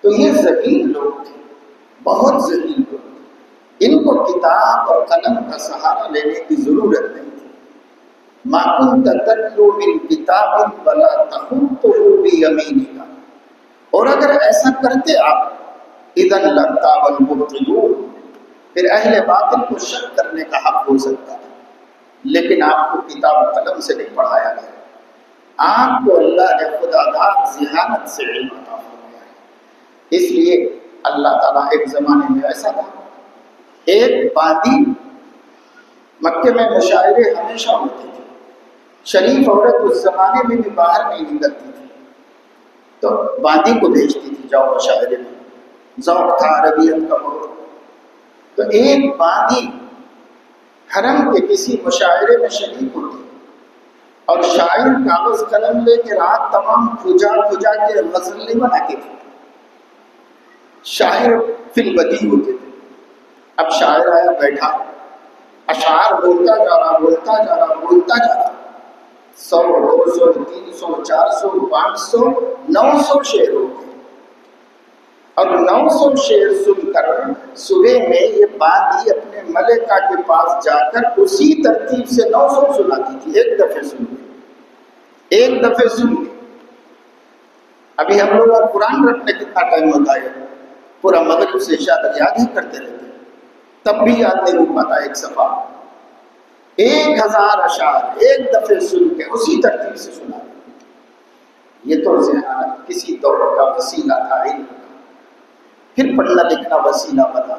تو یہ ذلیل لوگ تھے، بہت ذلیل لوگ تھے، ان کو کتاب اور قلم کا سہارا لینے کی ضرورت نہیں تھی۔ ما كنت تتلو من کتاب ولا تخطه بيمينك، اور اگر ایسا کرتے آپ اذا لارتاب المبطلون، پھر اہل باطل کو شک کرنے کا حق ہو سکتا ہے، لیکن آپ کو کتاب و قلم سے نہیں پڑھایا گیا، آپ کو اللہ نے خدا داد ذہانت سے علم عطا فرمایا ہے۔ اس لیے اللہ تعالیٰ ایک زمانے میں ایسا تھا، ایک باندی، مکے میں مشاعرے ہمیشہ ہوتے تھے، شریف عورت اس زمانے میں بھی باہر نہیں نکلتی تھی، تو باندی کو بھیجتی تھی، جاؤ مشاعرے میں، ذوق تھا عربیت کا بہت۔ تو ایک باندی حرم کے کسی مشاعرے میں شریک ہوتی اور شاعر کاغذ قلم لے کے رات تمام کھجا کے غزل نہیں بناتے تھے، شاعر فی البدیع ہوتے تھے۔ اب شاعر آیا بیٹھا، اشعار بولتا جا رہا، 100 200 300 400 500 900 شعر ہو گئے، اور 900 شعر سن کر صبح میں یہ باندی اپنے ملکہ کے پاس جا کر اسی ترتیب سے 900 سناتی تھی، ایک دفعہ سن لی۔ ابھی ہم لوگ قرآن رٹنے کتنا ٹائم ہوتا ہے، پورا مغرب سے عشاء تک یاد ہی کرتے رہتے، تب بھی یاد نہیں ہو پاتا ایک صفحہ۔ 1000 اشعار ایک دفعہ سن کے اسی ترتیب سے سنا۔ یہ تو ذہانت کسی دور کا وسیلہ تھا، علم کا، پھر پڑھنا لکھنا وسیلہ بنا،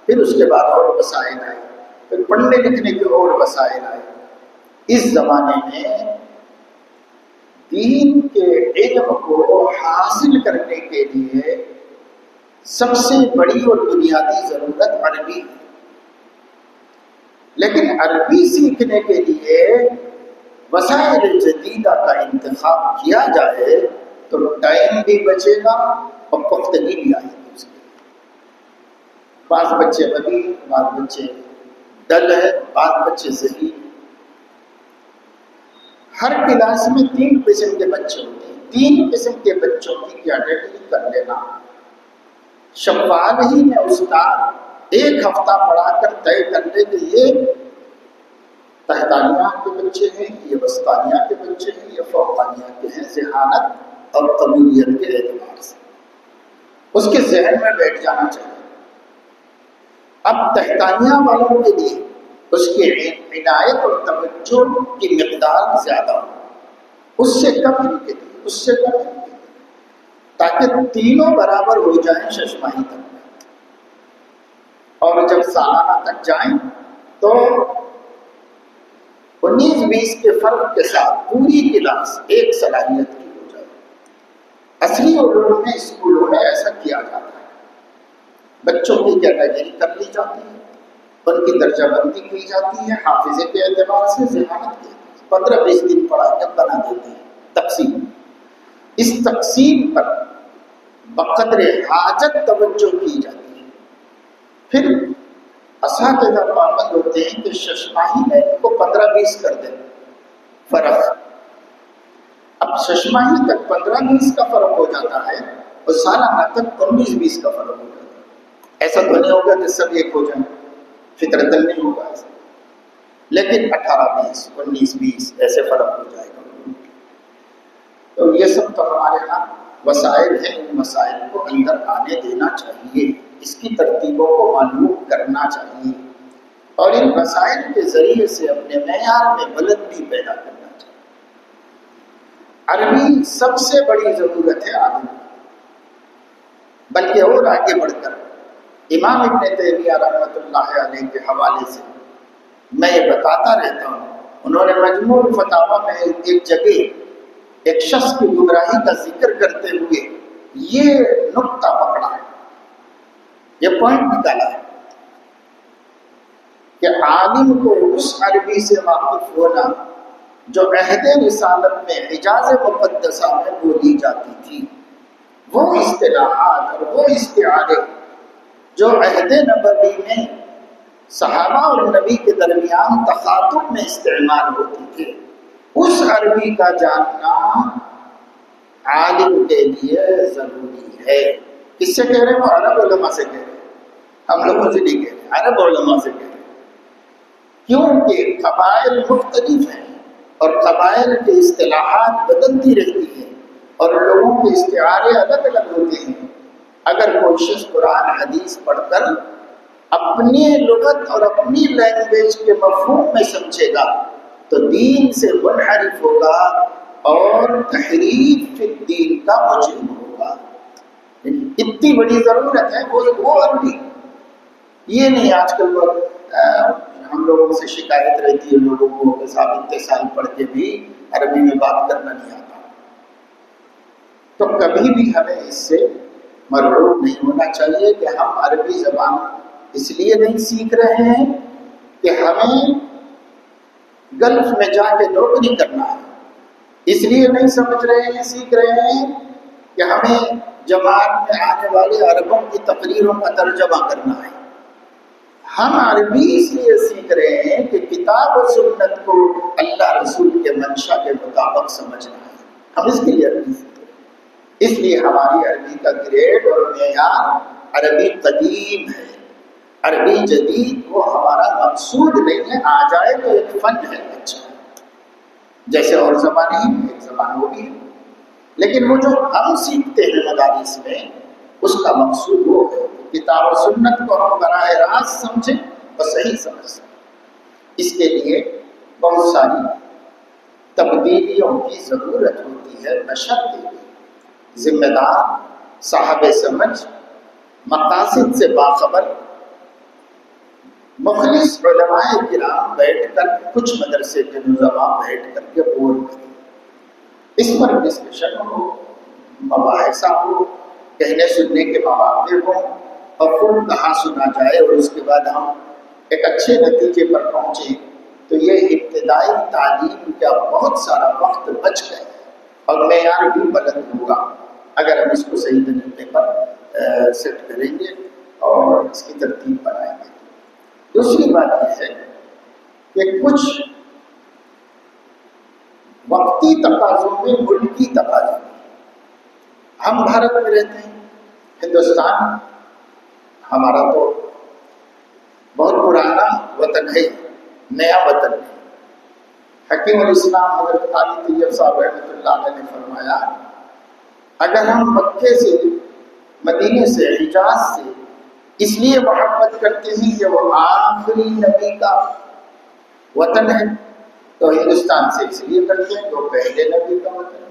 پھر اس کے بعد اور وسائل آئے، پھر پڑھنے لکھنے کے اور وسائل آئے۔ اس زمانے میں دین کے علم کو حاصل کرنے کے لیے سب سے بڑی اور بنیادی ضرورت عربی ہے، لیکن عربی سیکھنے کے لیے وسائل جدیدہ کا انتخاب کیا جائے تو ٹائم بھی بچے گا اور پختگی بھی آئے گی اس کے۔ بعض بچے بغیر، بعض بچے ڈل ہے، بعض بچے ذہین۔ ہر کلاس میں 3 قسم کے بچے ہوتے ہیں، 3 قسم کے بچوں کی کیٹیگری کر لینا۔ شوال ہی میں استاد 1 ہفتہ پڑھا کر طے کر لے کہ یہ تحتانیہ کے بچے ہیں، یہ وسطانیہ کے بچے ہیں، یہ فوقانیہ کے ہیں، ذہانت اور قبولیت کے اعتبار سے اس کے ذہن میں بیٹھ جانا چاہیے۔ اب تحتانیہ والوں کے لیے اس کی عنایت اور توجہ کی مقدار زیادہ ہو، اس سے کم ان کے لیے، تاکہ تینوں برابر ہو جائیں ششماہی تک، اور جب سالانہ تک جائیں تو 19-20 کے فرق کے ساتھ پوری کلاس ایک صلاحیت کی ہو جائے. اصلی علوم میں اسکولوں میں ایسا کیا جاتا ہے. بچوں کی کیٹیگری کر لی جاتی ہے، ان کی درجہ بندی کی جاتی ہے، حافظے کے اعتبار سے، ذہانت کے 15-20 دن پڑھا کے بنا دیتے ہیں. تقسیم، اس تقسیم پر بقدر حاجت توجہ کی جاتی ہے. پھر اساتذہ پابند ہوتے ہیں کہ ششماہی میں ان کو 15-20 کر دیں فرق. اب ششماہی تک 15-20 کا فرق ہو جاتا ہے اور سالانہ تک 19-20 کا فرق ہو جاتا ہے. ایسا تو نہیں ہوگا کہ سب ایک ہو جائیں، فطرتاً نہیں ہوگا ایسا، لیکن 18-20 19-20 ایسے فرق ہو جائے گا. تو یہ سب تو ہمارے ہاں وسائل ہیں، ان مسائل کو اندر آنے دینا چاہیے، اس کی ترتیبوں کو معلوم کرنا چاہیے، اور ان مسائل کے ذریعے سے اپنے معیار میں بلندی پیدا کرنا چاہیے. عربی سب سے بڑی ضرورت ہے آدمی، بلکہ اور آگے بڑھ کر امام ابن تیمیہ رحمۃ اللہ علیہ کے حوالے سے میں یہ بتاتا رہتا ہوں. انہوں نے مجموع الفتاوی میں ایک جگہ ایک شخص کی گمراہی کا ذکر کرتے ہوئے یہ نقطہ پکڑا ہے، یہ پوائنٹ نکالا ہے کہ عالم کو اس عربی سے واقف ہونا جو عہد رسالت میں حجاز مقدسہ میں بولی جاتی تھی، وہ اصطلاحات اور وہ استعارے جو عہد نبوی میں صحابہ اور نبی کے درمیان تخاطب میں استعمال ہوتی تھی، اس عربی کا جاننا عالم کے لیے ضروری ہے. کس سے کہہ رہے ہیں؟ وہ عرب علماء سے کہہ رہے ہیں، ہم لوگوں سے نہیں کہہ رہے، عرب علماء سے کہہ رہے ہیں. کیونکہ قبائل مختلف ہیں اور قبائل کی اصطلاحات بدلتی رہتی ہیں اور لوگوں کے استعارے الگ الگ ہوتے ہیں. اگر کوئی شخص قرآن حدیث پڑھ کر اپنی لغت اور اپنی لینگویج کے مفہوم میں سمجھے گا تو دین سے منحرف ہوگا اور تحریف فی الدین کا مجرم ہوگا. اتنی بڑی ضرورت ہے وہ عربی. یہ نہیں آج کل ہم لوگوں سے شکایت رہتی ہے لوگوں کو کہ صاحب اتنے سال پڑھ کے بھی عربی میں بات کرنا نہیں آتا. تو کبھی بھی ہمیں اس سے مرعوب نہیں ہونا چاہیے کہ ہم عربی زبان اس لیے نہیں سیکھ رہے ہیں کہ ہمیں گلف میں جا کے نوکری کرنا ہے، اس لیے نہیں سمجھ رہے ہیں سیکھ رہے ہیں کہ ہمیں جماعت میں آنے والے عربوں کی تقریروں کا ترجمہ کرنا ہے. ہم عربی اس لیے سیکھ رہے ہیں کہ کتاب و سنت کو اللہ رسول کے منشا کے مطابق سمجھنا ہے. ہم اس کے لیے عربی سیکھ رہے ہیں. اس لیے ہماری عربی کا گریڈ اور معیار عربی قدیم ہے، عربی جدید وہ ہمارا مقصود نہیں ہے. آ جائے تو ایک فن ہے، اچھا جیسے اور زبانیں ہیں، ایک زبان وہ بھی ہے، لیکن وہ جو ہم سیکھتے ہیں مدارس میں اس کا مقصود وہ ہے کتاب و سنت کو ہم براہ راست سمجھیں اور صحیح سمجھ سکیں. اس کے لیے بہت ساری تبدیلیوں کی ضرورت ہوتی ہے، بشرطے ذمہ دار، صاحب سمجھ، مقاصد سے باخبر مخلص علماء کرام بیٹھ کر کچھ مدرسے کے نظما بیٹھ کر کے بول کریں، اس پر ڈسکشن ہو، مباحثہ ہو، کہنے سننے کے مواقع ہوں اور خود کہاں سنا جائے اور اس کے بعد ہم ایک اچھے نتیجے پر پہنچیں. تو یہ ابتدائی تعلیم کا بہت سارا وقت بچ گیا اور معیار بھی بلند ہوگا اگر ہم اس کو صحیح طریقے پر سیٹ کریں گے اور اس کی ترتیب بنائیں گے. دوسری بات یہ ہے کہ کچھ وقتی تقاضوں میں ملکی تقاضے. ہم بھارت میں رہتے ہیں، ہندوستان ہمارا تو بہت پرانا وطن ہے، نیا وطن ہے. حکیم الاسلام حضرت علی طیب صاحب رحمۃ اللہ علیہ نے فرمایا اگر ہم مکے سے، مدینے سے، حجاز سے اس لیے محبت کرتے ہیں کہ وہ آخری نبی کا وطن ہے تو ہندوستان سے اس لیے کرتے ہیں کہ وہ پہلے نبی کا وطن ہے.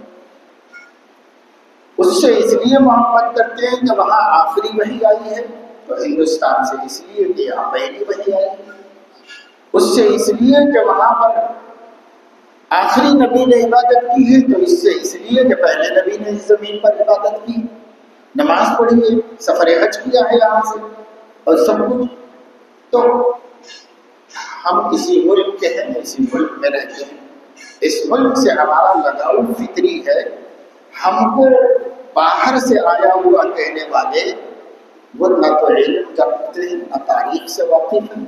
اس سے اس لیے محبت کرتے ہیں کہ وہاں آخری وحی آئی ہے تو ہندوستان سے اس لیے کہ یہاں پہلی وحی آئی ہے. اس سے اس لیے کہ وہاں پر آخری نبی نے عبادت کی ہے تو اس لیے کہ پہلے نبی نے اس زمین پر عبادت کی، نماز پڑھی ہے، سفر حج کیا ہے یہاں سے اور سب کچھ. تو ہم کسی ملک کے ہیں، اسی ملک میں رہتے ہیں، اس ملک سے ہمارا لگاؤ فطری ہے. ہم کو باہر سے آیا ہوا کہنے والے وہ نہ تو علم کرتے ہیں نہ تاریخ سے واقف ہیں،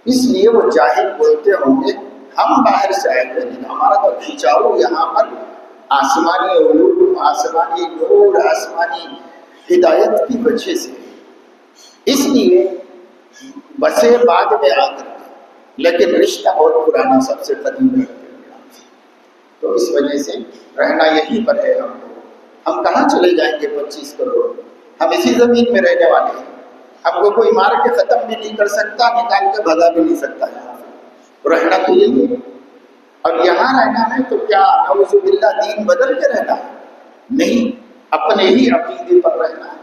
اس لیے وہ جاہل بولتے ہوں گے. ہم باہر سے آئے ہوئے ہیں، ہمارا تو کھینچاؤ یہاں پر آسمانی علوم، آسمانی نور، آسمانی ہدایت کی وجہ سے، اس لیے بسے بعد میں آ کر کے، لیکن رشتہ بہت پرانا سب سے قدیم ہے. تو اس وجہ سے رہنا یہیں پر ہے. ہم کہاں چلے جائیں گے 25 کروڑ؟ ہم اسی زمین میں رہنے والے ہیں. ہم کو کوئی مار کے ختم بھی نہیں کر سکتا، نکال کے بھگا بھی نہیں سکتا. یہاں رہنا تو یہی ہے. اور یہاں رہنا ہے تو کیا نعوذ باللہ دین بدل کے رہنا ہے؟ نہیں، اپنے ہی عقیدے پر رہنا ہے،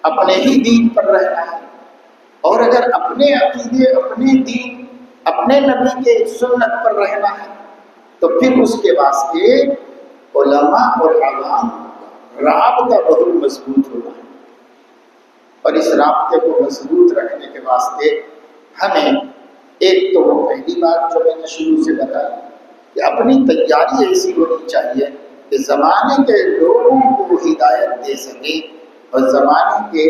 اپنے ہی دین پر رہنا ہے. اور اگر اپنے عقیدے، اپنے دین، اپنے نبی کے سنت پر رہنا ہے تو پھر اس کے واسطے علماء اور عوام رابطہ بہت مضبوط ہونا ہے. اور اس رابطے کو مضبوط رکھنے کے واسطے ہمیں ایک تو وہ پہلی بات جو میں نے شروع سے بتایا کہ اپنی تیاری ایسی ہونی چاہیے کہ زمانے کے لوگوں کو ہدایت دے سکے اور زمانے کے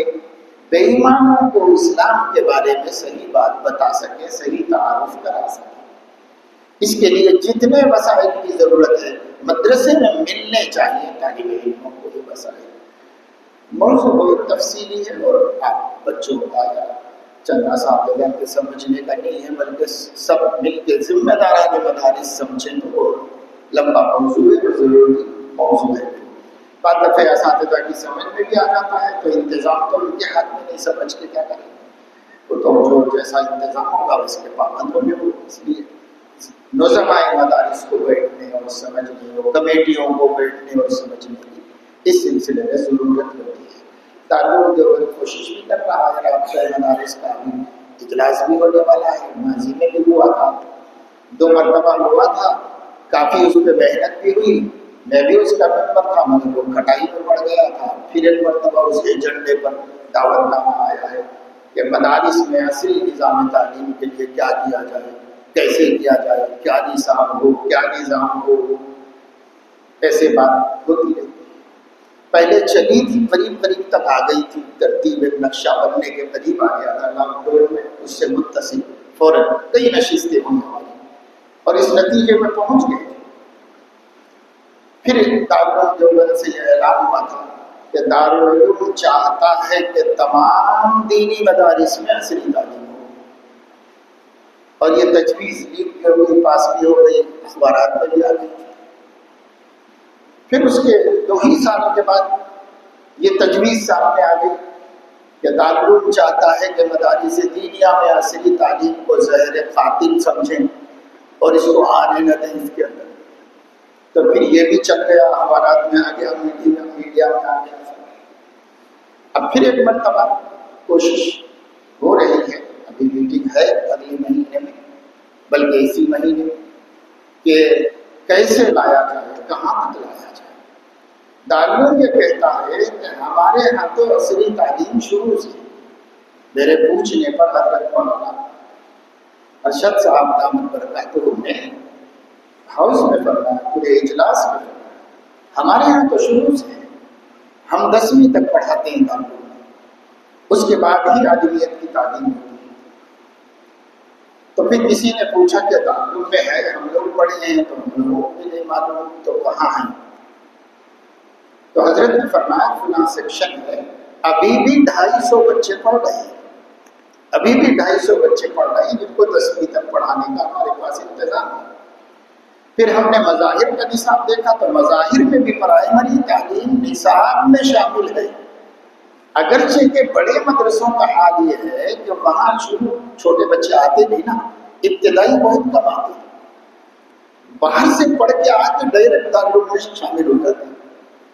بے ایمانوں کو اسلام کے بارے میں صحیح بات بتا سکے، صحیح تعارف کرا سکے. اس کے لیے جتنے وسائل کی ضرورت ہے مدرسے میں ملنے چاہیے طالب علموں کو. یہ وسائل موضوع بہت تفصیلی ہے اور آپ بچوں کو آیا چند اساتذہ کے سمجھنے کا نہیں ہے، بلکہ سب مل کے ذمہ داران مدارس سمجھیں تو وہ لمبا موضوع ہے اور ضروری موضوع ہے. بعد دفعہ اساتذہ کی سمجھ میں بھی آ جاتا ہے تو انتظام تو ان کے ہاتھ میں نہیں، سمجھ کے کیا کریں. وہ تو جو جیسا انتظام ہوگا اس کے پابند ہوں گے وہ. اس لیے نظمائے مدارس کو بیٹھنے اور سمجھنے اور کمیٹیوں کو بیٹھنے اور سمجھنے کی اس سلسلے میں ضرورت ہوتی ہے. تعلق جو کوشش بھی کر رہا ہے، رابطہ مدارس کا بھی اجلاس بھی ہونے والا ہے. ماضی میں بھی ہوا تھا، 2 مرتبہ ہوا تھا، کافی اس پہ محنت بھی ہوئی. میں بھی اس کا ممبر تھا مگر وہ کھٹائی میں پڑ گیا تھا. پھر ایک مرتبہ اس ایجنڈے پر دعوت نامہ آیا ہے کہ مدارس میں اصلی نظام تعلیم کے لیے کیا کیا جائے، کیسے کیا جائے، کیا نصاب ہو، کیا نظام ہو. ایسے بات ہوتی رہی. پہلے چلی تھی، قریب تک آ گئی تھی، ترتیب نقشہ بننے کے قریب آ گیا تھا. لاکھ میں اس سے متصل فوراً کئی نشستیں ہونے والی اور اس نتیجے میں پہنچ گئے تھے. پھر دارالعلوم دیوبند سے یہ اعلان ہوا تھا کہ دارالعلوم چاہتا ہے کہ تمام دینی مدارس میں عصری تعلیم ہو. اور یہ تجویز لیک بھی ہو گئی، پاس بھی ہو گئی، اخبارات میں بھی آ گئی. پھر اس کے 2 ہی سالوں کے بعد یہ تجویز سامنے آ گئی کہ دارالعلوم چاہتا ہے کہ مدارس دینیہ میں عصری تعلیم کو زہر قاتل سمجھیں اور اس کو آنے نہ دیں اس کے اندر. تو پھر یہ بھی چل گیا، اخبارات میں آ گیا، میڈیا میں آ گیا. اب پھر ایک مرتبہ کوشش ہو رہی ہے، ابھی میٹنگ ہے اگلے مہینے میں، بلکہ اسی مہینے کہ کیسے لایا جائے، کہاں تک لایا جائے. دارالعلوم یہ کہتا ہے کہ ہمارے یہاں تو عصری تعلیم شروع سے، میرے پوچھنے پر حضرت مولانا ارشد صاحب دامت برکاتہ نے ہاؤس میں فرمایا، پورے اجلاس میں فرمایا، ہمارے یہاں تو شروع سے ہم 10ویں تک پڑھاتے ہیں دارالعلوم میں، اس کے بعد ہی آدمیت کی تعلیم ہوتی ہے. تو پھر کسی نے پوچھا کہ دارالعلوم میں ہے، ہم لوگ پڑھے ہیں تو ہم لوگوں کو بھی نہیں معلوم، تو کہاں ہیں؟ تو حضرت نے فرمایا فلاں سیکشن ہے، ابھی بھی 250 بچے پڑھ رہے ہیں، ابھی بھی 250 بچے پڑھ رہے ہیں جن کو 10ویں تک پڑھانے کا ہمارے پاس انتظام ہے. پھر ہم نے مظاہر کا نصاب دیکھا تو مظاہر میں بھی پرائمری تعلیم نصاب میں شامل ہے. اگرچہ کہ بڑے مدرسوں کا حال یہ ہے کہ وہاں چھوٹے بچے آتے نہیں نا، ابتدائی بہت کم آتے ہیں، باہر سے پڑھ کے آ کے ڈائریکٹ دارالعلوم میں شامل ہو جاتے ہیں.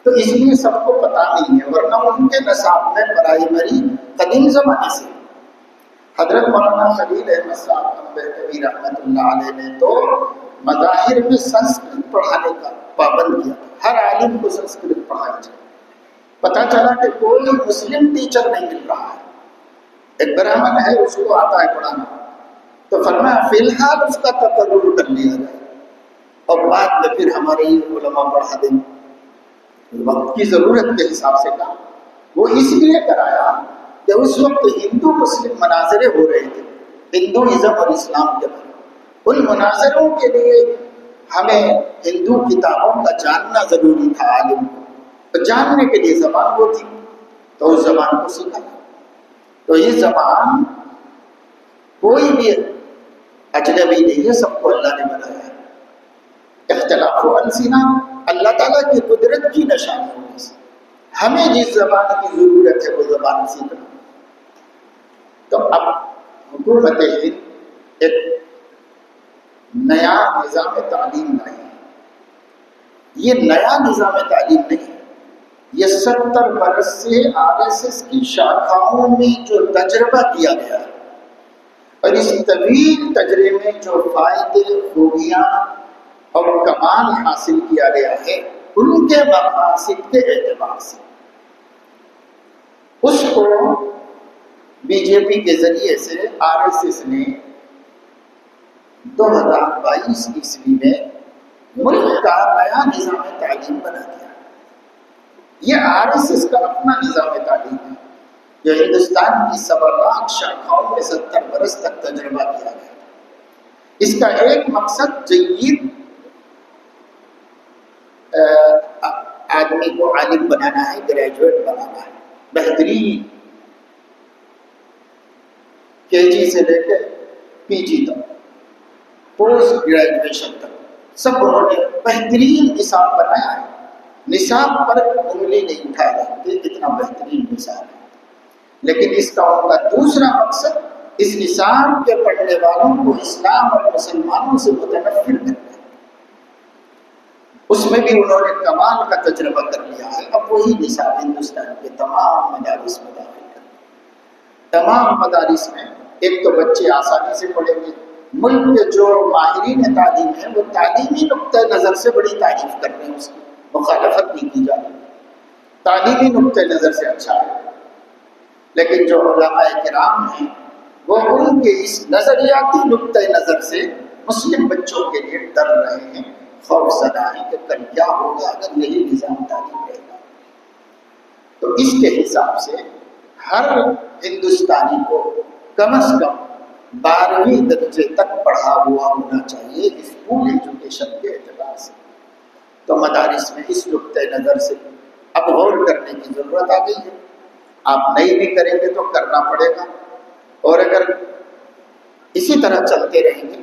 تو اس لیے سب کو پتہ نہیں ہے، ورنہ ان کے نصاب میں پرائمری قدیم زمانے سے. حضرت مولانا خلیل احمد صاحب کبیر رحمۃ اللہ علیہ نے تو مظاہر میں سنسکرت پڑھانے کا پابند کیا، ہر عالم کو سنسکرت پڑھائی جائے۔ پتہ چلا کہ کوئی مسلم ٹیچر نہیں مل رہا ہے، ایک برہمن ہے اس کو آتا ہے پڑھانا، تو فرمایا فی الحال اس کا تقرر کر لیا جائے اور بعد میں پھر ہمارے علماء پڑھا دیں گے۔ وقت کی ضرورت کے حساب سے کہا، وہ اس لیے کرایا کہ اس وقت ہندو مسلم مناظرے ہو رہے تھے، ہندوازم اور اسلام کے بارے، ان مناظروں کے لیے ہمیں ہندو کتابوں کا جاننا ضروری تھا عالم کو، تو جاننے کے لیے زبان وہ تھی تو اس زبان کو سیکھا۔ تو یہ زبان کوئی بھی اجنبی نہیں ہے، سب کو اللہ نے بنایا ہے۔ اختلاف و السنہ اللہ تعالیٰ کی قدرت کی نشانیوں میں سے، ہمیں جس زبان کی ضرورت ہے وہ زبان سیکھنا۔ تو اب حکومت ہند ایک نیا نظام تعلیم لائی ہے۔ یہ نیا نظام تعلیم نہیں ہے، یہ 70 برس سے RSS کی شاخاؤں میں جو تجربہ کیا گیا ہے اور اس طویل تجربے میں جو فائدے، خوبیاں اور کمال حاصل کیا گیا ہے ان کے مقاصد کے اعتبار سے، اس کو BJP کے ذریعے سے RSS نے 2022 عیسوی میں ملک کا نیا نظام تعلیم بنا دیا۔ یہ RSS کا اپنا نظام تعلیم ہے جو ہندوستان کی 7 لاکھ شاخاؤں میں 70 برس تک تجربہ کیا گیا۔ اس کا ایک مقصد جید آدمی کو عالم بنانا ہے، گریجویٹ بنانا ہے، بہترین KG سے لے کے PG تک، پوسٹ گریجویشن تک سب انہوں نے بہترین نصاب بنایا ہے۔ نصاب پر انگلی نہیں اٹھایا جاتی، اتنا بہترین نصاب ہے، لیکن اس کا ان کا دوسرا مقصد اس نصاب کے پڑھنے والوں کو اسلام اور مسلمانوں سے متنفر کرنا ہے۔ اس میں بھی انہوں نے کمال کا تجربہ کر لیا ہے۔ اب وہی نصاب ہندوستان کے تمام مدارس میں داخل کرنا۔ تمام مدارس میں ایک تو بچے آسانی سے پڑھیں گے، ملک کے جو ماہرین تعلیم ہیں وہ تعلیمی نقطۂ نظر سے بڑی تعریف کر رہے ہیں، اس کی مخالفت نہیں کی جاتی، تعلیمی نقطۂ نظر سے اچھا ہے، لیکن جو علماء کرام ہیں وہ ان کے اس نظریاتی نقطۂ نظر سے مسلم بچوں کے لیے ڈر رہے ہیں، خوف زدہ ہیں کہ کل کیا ہوگا اگر یہی نظام تعلیم رہے گا۔ تو اس کے حساب سے ہر ہندوستانی کو کم از کم 12ویں درجے تک پڑھا ہوا ہونا چاہیے اسکول ایجوکیشن کے اعتبار سے۔ تو مدارس میں اس نقطۂ نظر سے اب غور کرنے کی ضرورت آ گئی ہے۔ آپ نہیں بھی کریں گے تو کرنا پڑے گا، اور اگر اسی طرح چلتے رہیں گے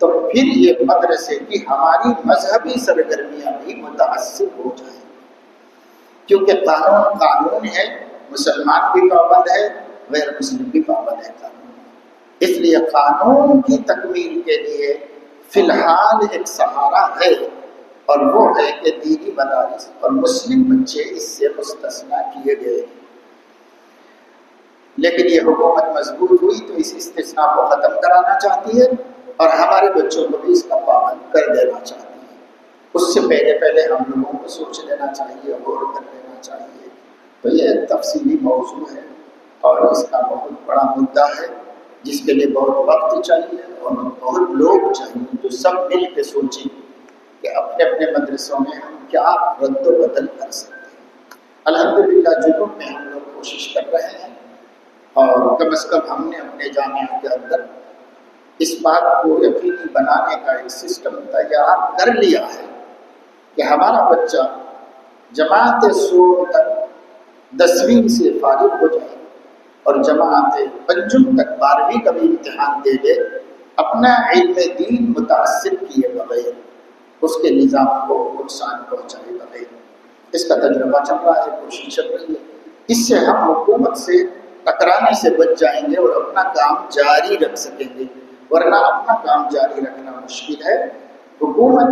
تو پھر یہ مدرسے کی ہماری مذہبی سرگرمیاں بھی متاثر ہو جائیں گی، کیونکہ قانون ہے، مسلمان بھی پابند ہے، غیر مسلم بھی پابند ہے قانون۔ اس لیے قانون کی تکمیل کے لیے فی الحال ایک سہارا ہے، اور وہ ہے کہ دینی مدارس اور مسلم بچے اس سے مستثنیٰ کیے گئے ہیں۔ لیکن یہ حکومت مضبوط ہوئی تو اس استثناء کو ختم کرانا چاہتی ہے اور ہمارے بچوں کو بھی اس کا پابند کر دینا چاہتی ہے۔ اس سے پہلے ہم لوگوں کو سوچ لینا چاہیے، غور کر لینا چاہیے۔ تو یہ ایک تفصیلی موضوع ہے اور اس کا بہت بڑا مدعا ہے جس کے لیے بہت وقت چاہیے اور بہت لوگ چاہیے جو سب مل کے سوچیں کہ اپنے اپنے مدرسوں میں ہم کیا رد و بدل کر سکتے ہیں۔ الحمدللہ جنوب میں ہم لوگ کوشش کر رہے ہیں، اور کم از کم ہم نے اپنے جامعہ کے اندر اس بات کو یقینی بنانے کا ایک سسٹم تیار کر لیا ہے کہ ہمارا بچہ جماعت سور تک 10ویں سے فارغ ہو جائے اور جماعت پنجم تک 12ویں کا بھی امتحان دے دے، اپنا علم دین متاثر کیے بغیر، اس کے نظام کو نقصان پہنچائے بغیر۔ اس کا تجربہ چل رہا ہے، کوشش چل رہی ہے۔ اس سے ہم حکومت سے ٹکرانے سے بچ جائیں گے اور اپنا کام جاری رکھ سکیں گے، ورنہ اپنا کام جاری رکھنا مشکل ہے۔ حکومت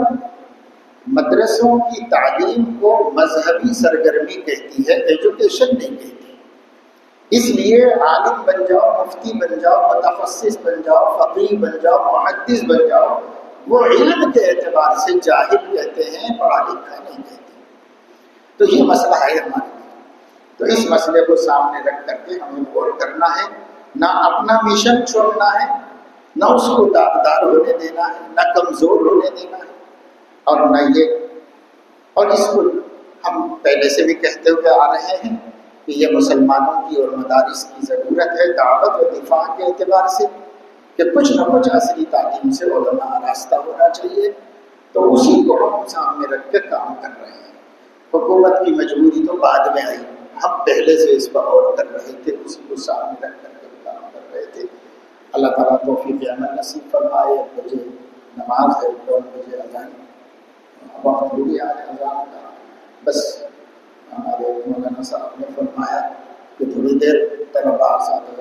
مدرسوں کی تعلیم کو مذہبی سرگرمی کہتی ہے، ایجوکیشن نہیں کہتی۔ اس لیے عالم بن جاؤ، مفتی بن جاؤ، متخصص بن جاؤ، فقیہ بن جاؤ، محدث بن جاؤ، وہ علم کے اعتبار سے جاہل کہتے ہیں، پڑھا لکھا نہیں کہتے۔ تو یہ مسئلہ ہے ہمارے لیے، تو اس مسئلے کو سامنے رکھ کر کے ہمیں غور کرنا ہے، نہ اپنا مشن چھوڑنا ہے، نہ اس کو داغدار ہونے دینا ہے، نہ کمزور ہونے دینا ہے، اور نہ یہ، اور اس کو ہم پہلے سے بھی کہتے ہوئے آ رہے ہیں کہ یہ مسلمانوں کی اور مدارس کی ضرورت ہے دعوت و دفاع کے اعتبار سے، کہ کچھ نہ کچھ عصری تعلیم سے علماء آراستہ ہونا چاہیے، تو اسی کو ہم سامنے رکھ کے کام کر رہے ہیں۔ حکومت کی مجبوری تو بعد میں آئی، ہم پہلے سے اس پر غور کر رہے تھے، اسی کو سامنے رکھ کر کے کام کر رہے تھے۔ اللہ تعالیٰ توفیق عمل نصیب فرمائے۔ مجھے نماز ہے، 2 بجے اذان، وقت ہو گیا ہے اذان کا، بس ہمارے مولانا صاحب نے فرمایا کہ تھوڑی دیر طلباء ساتھ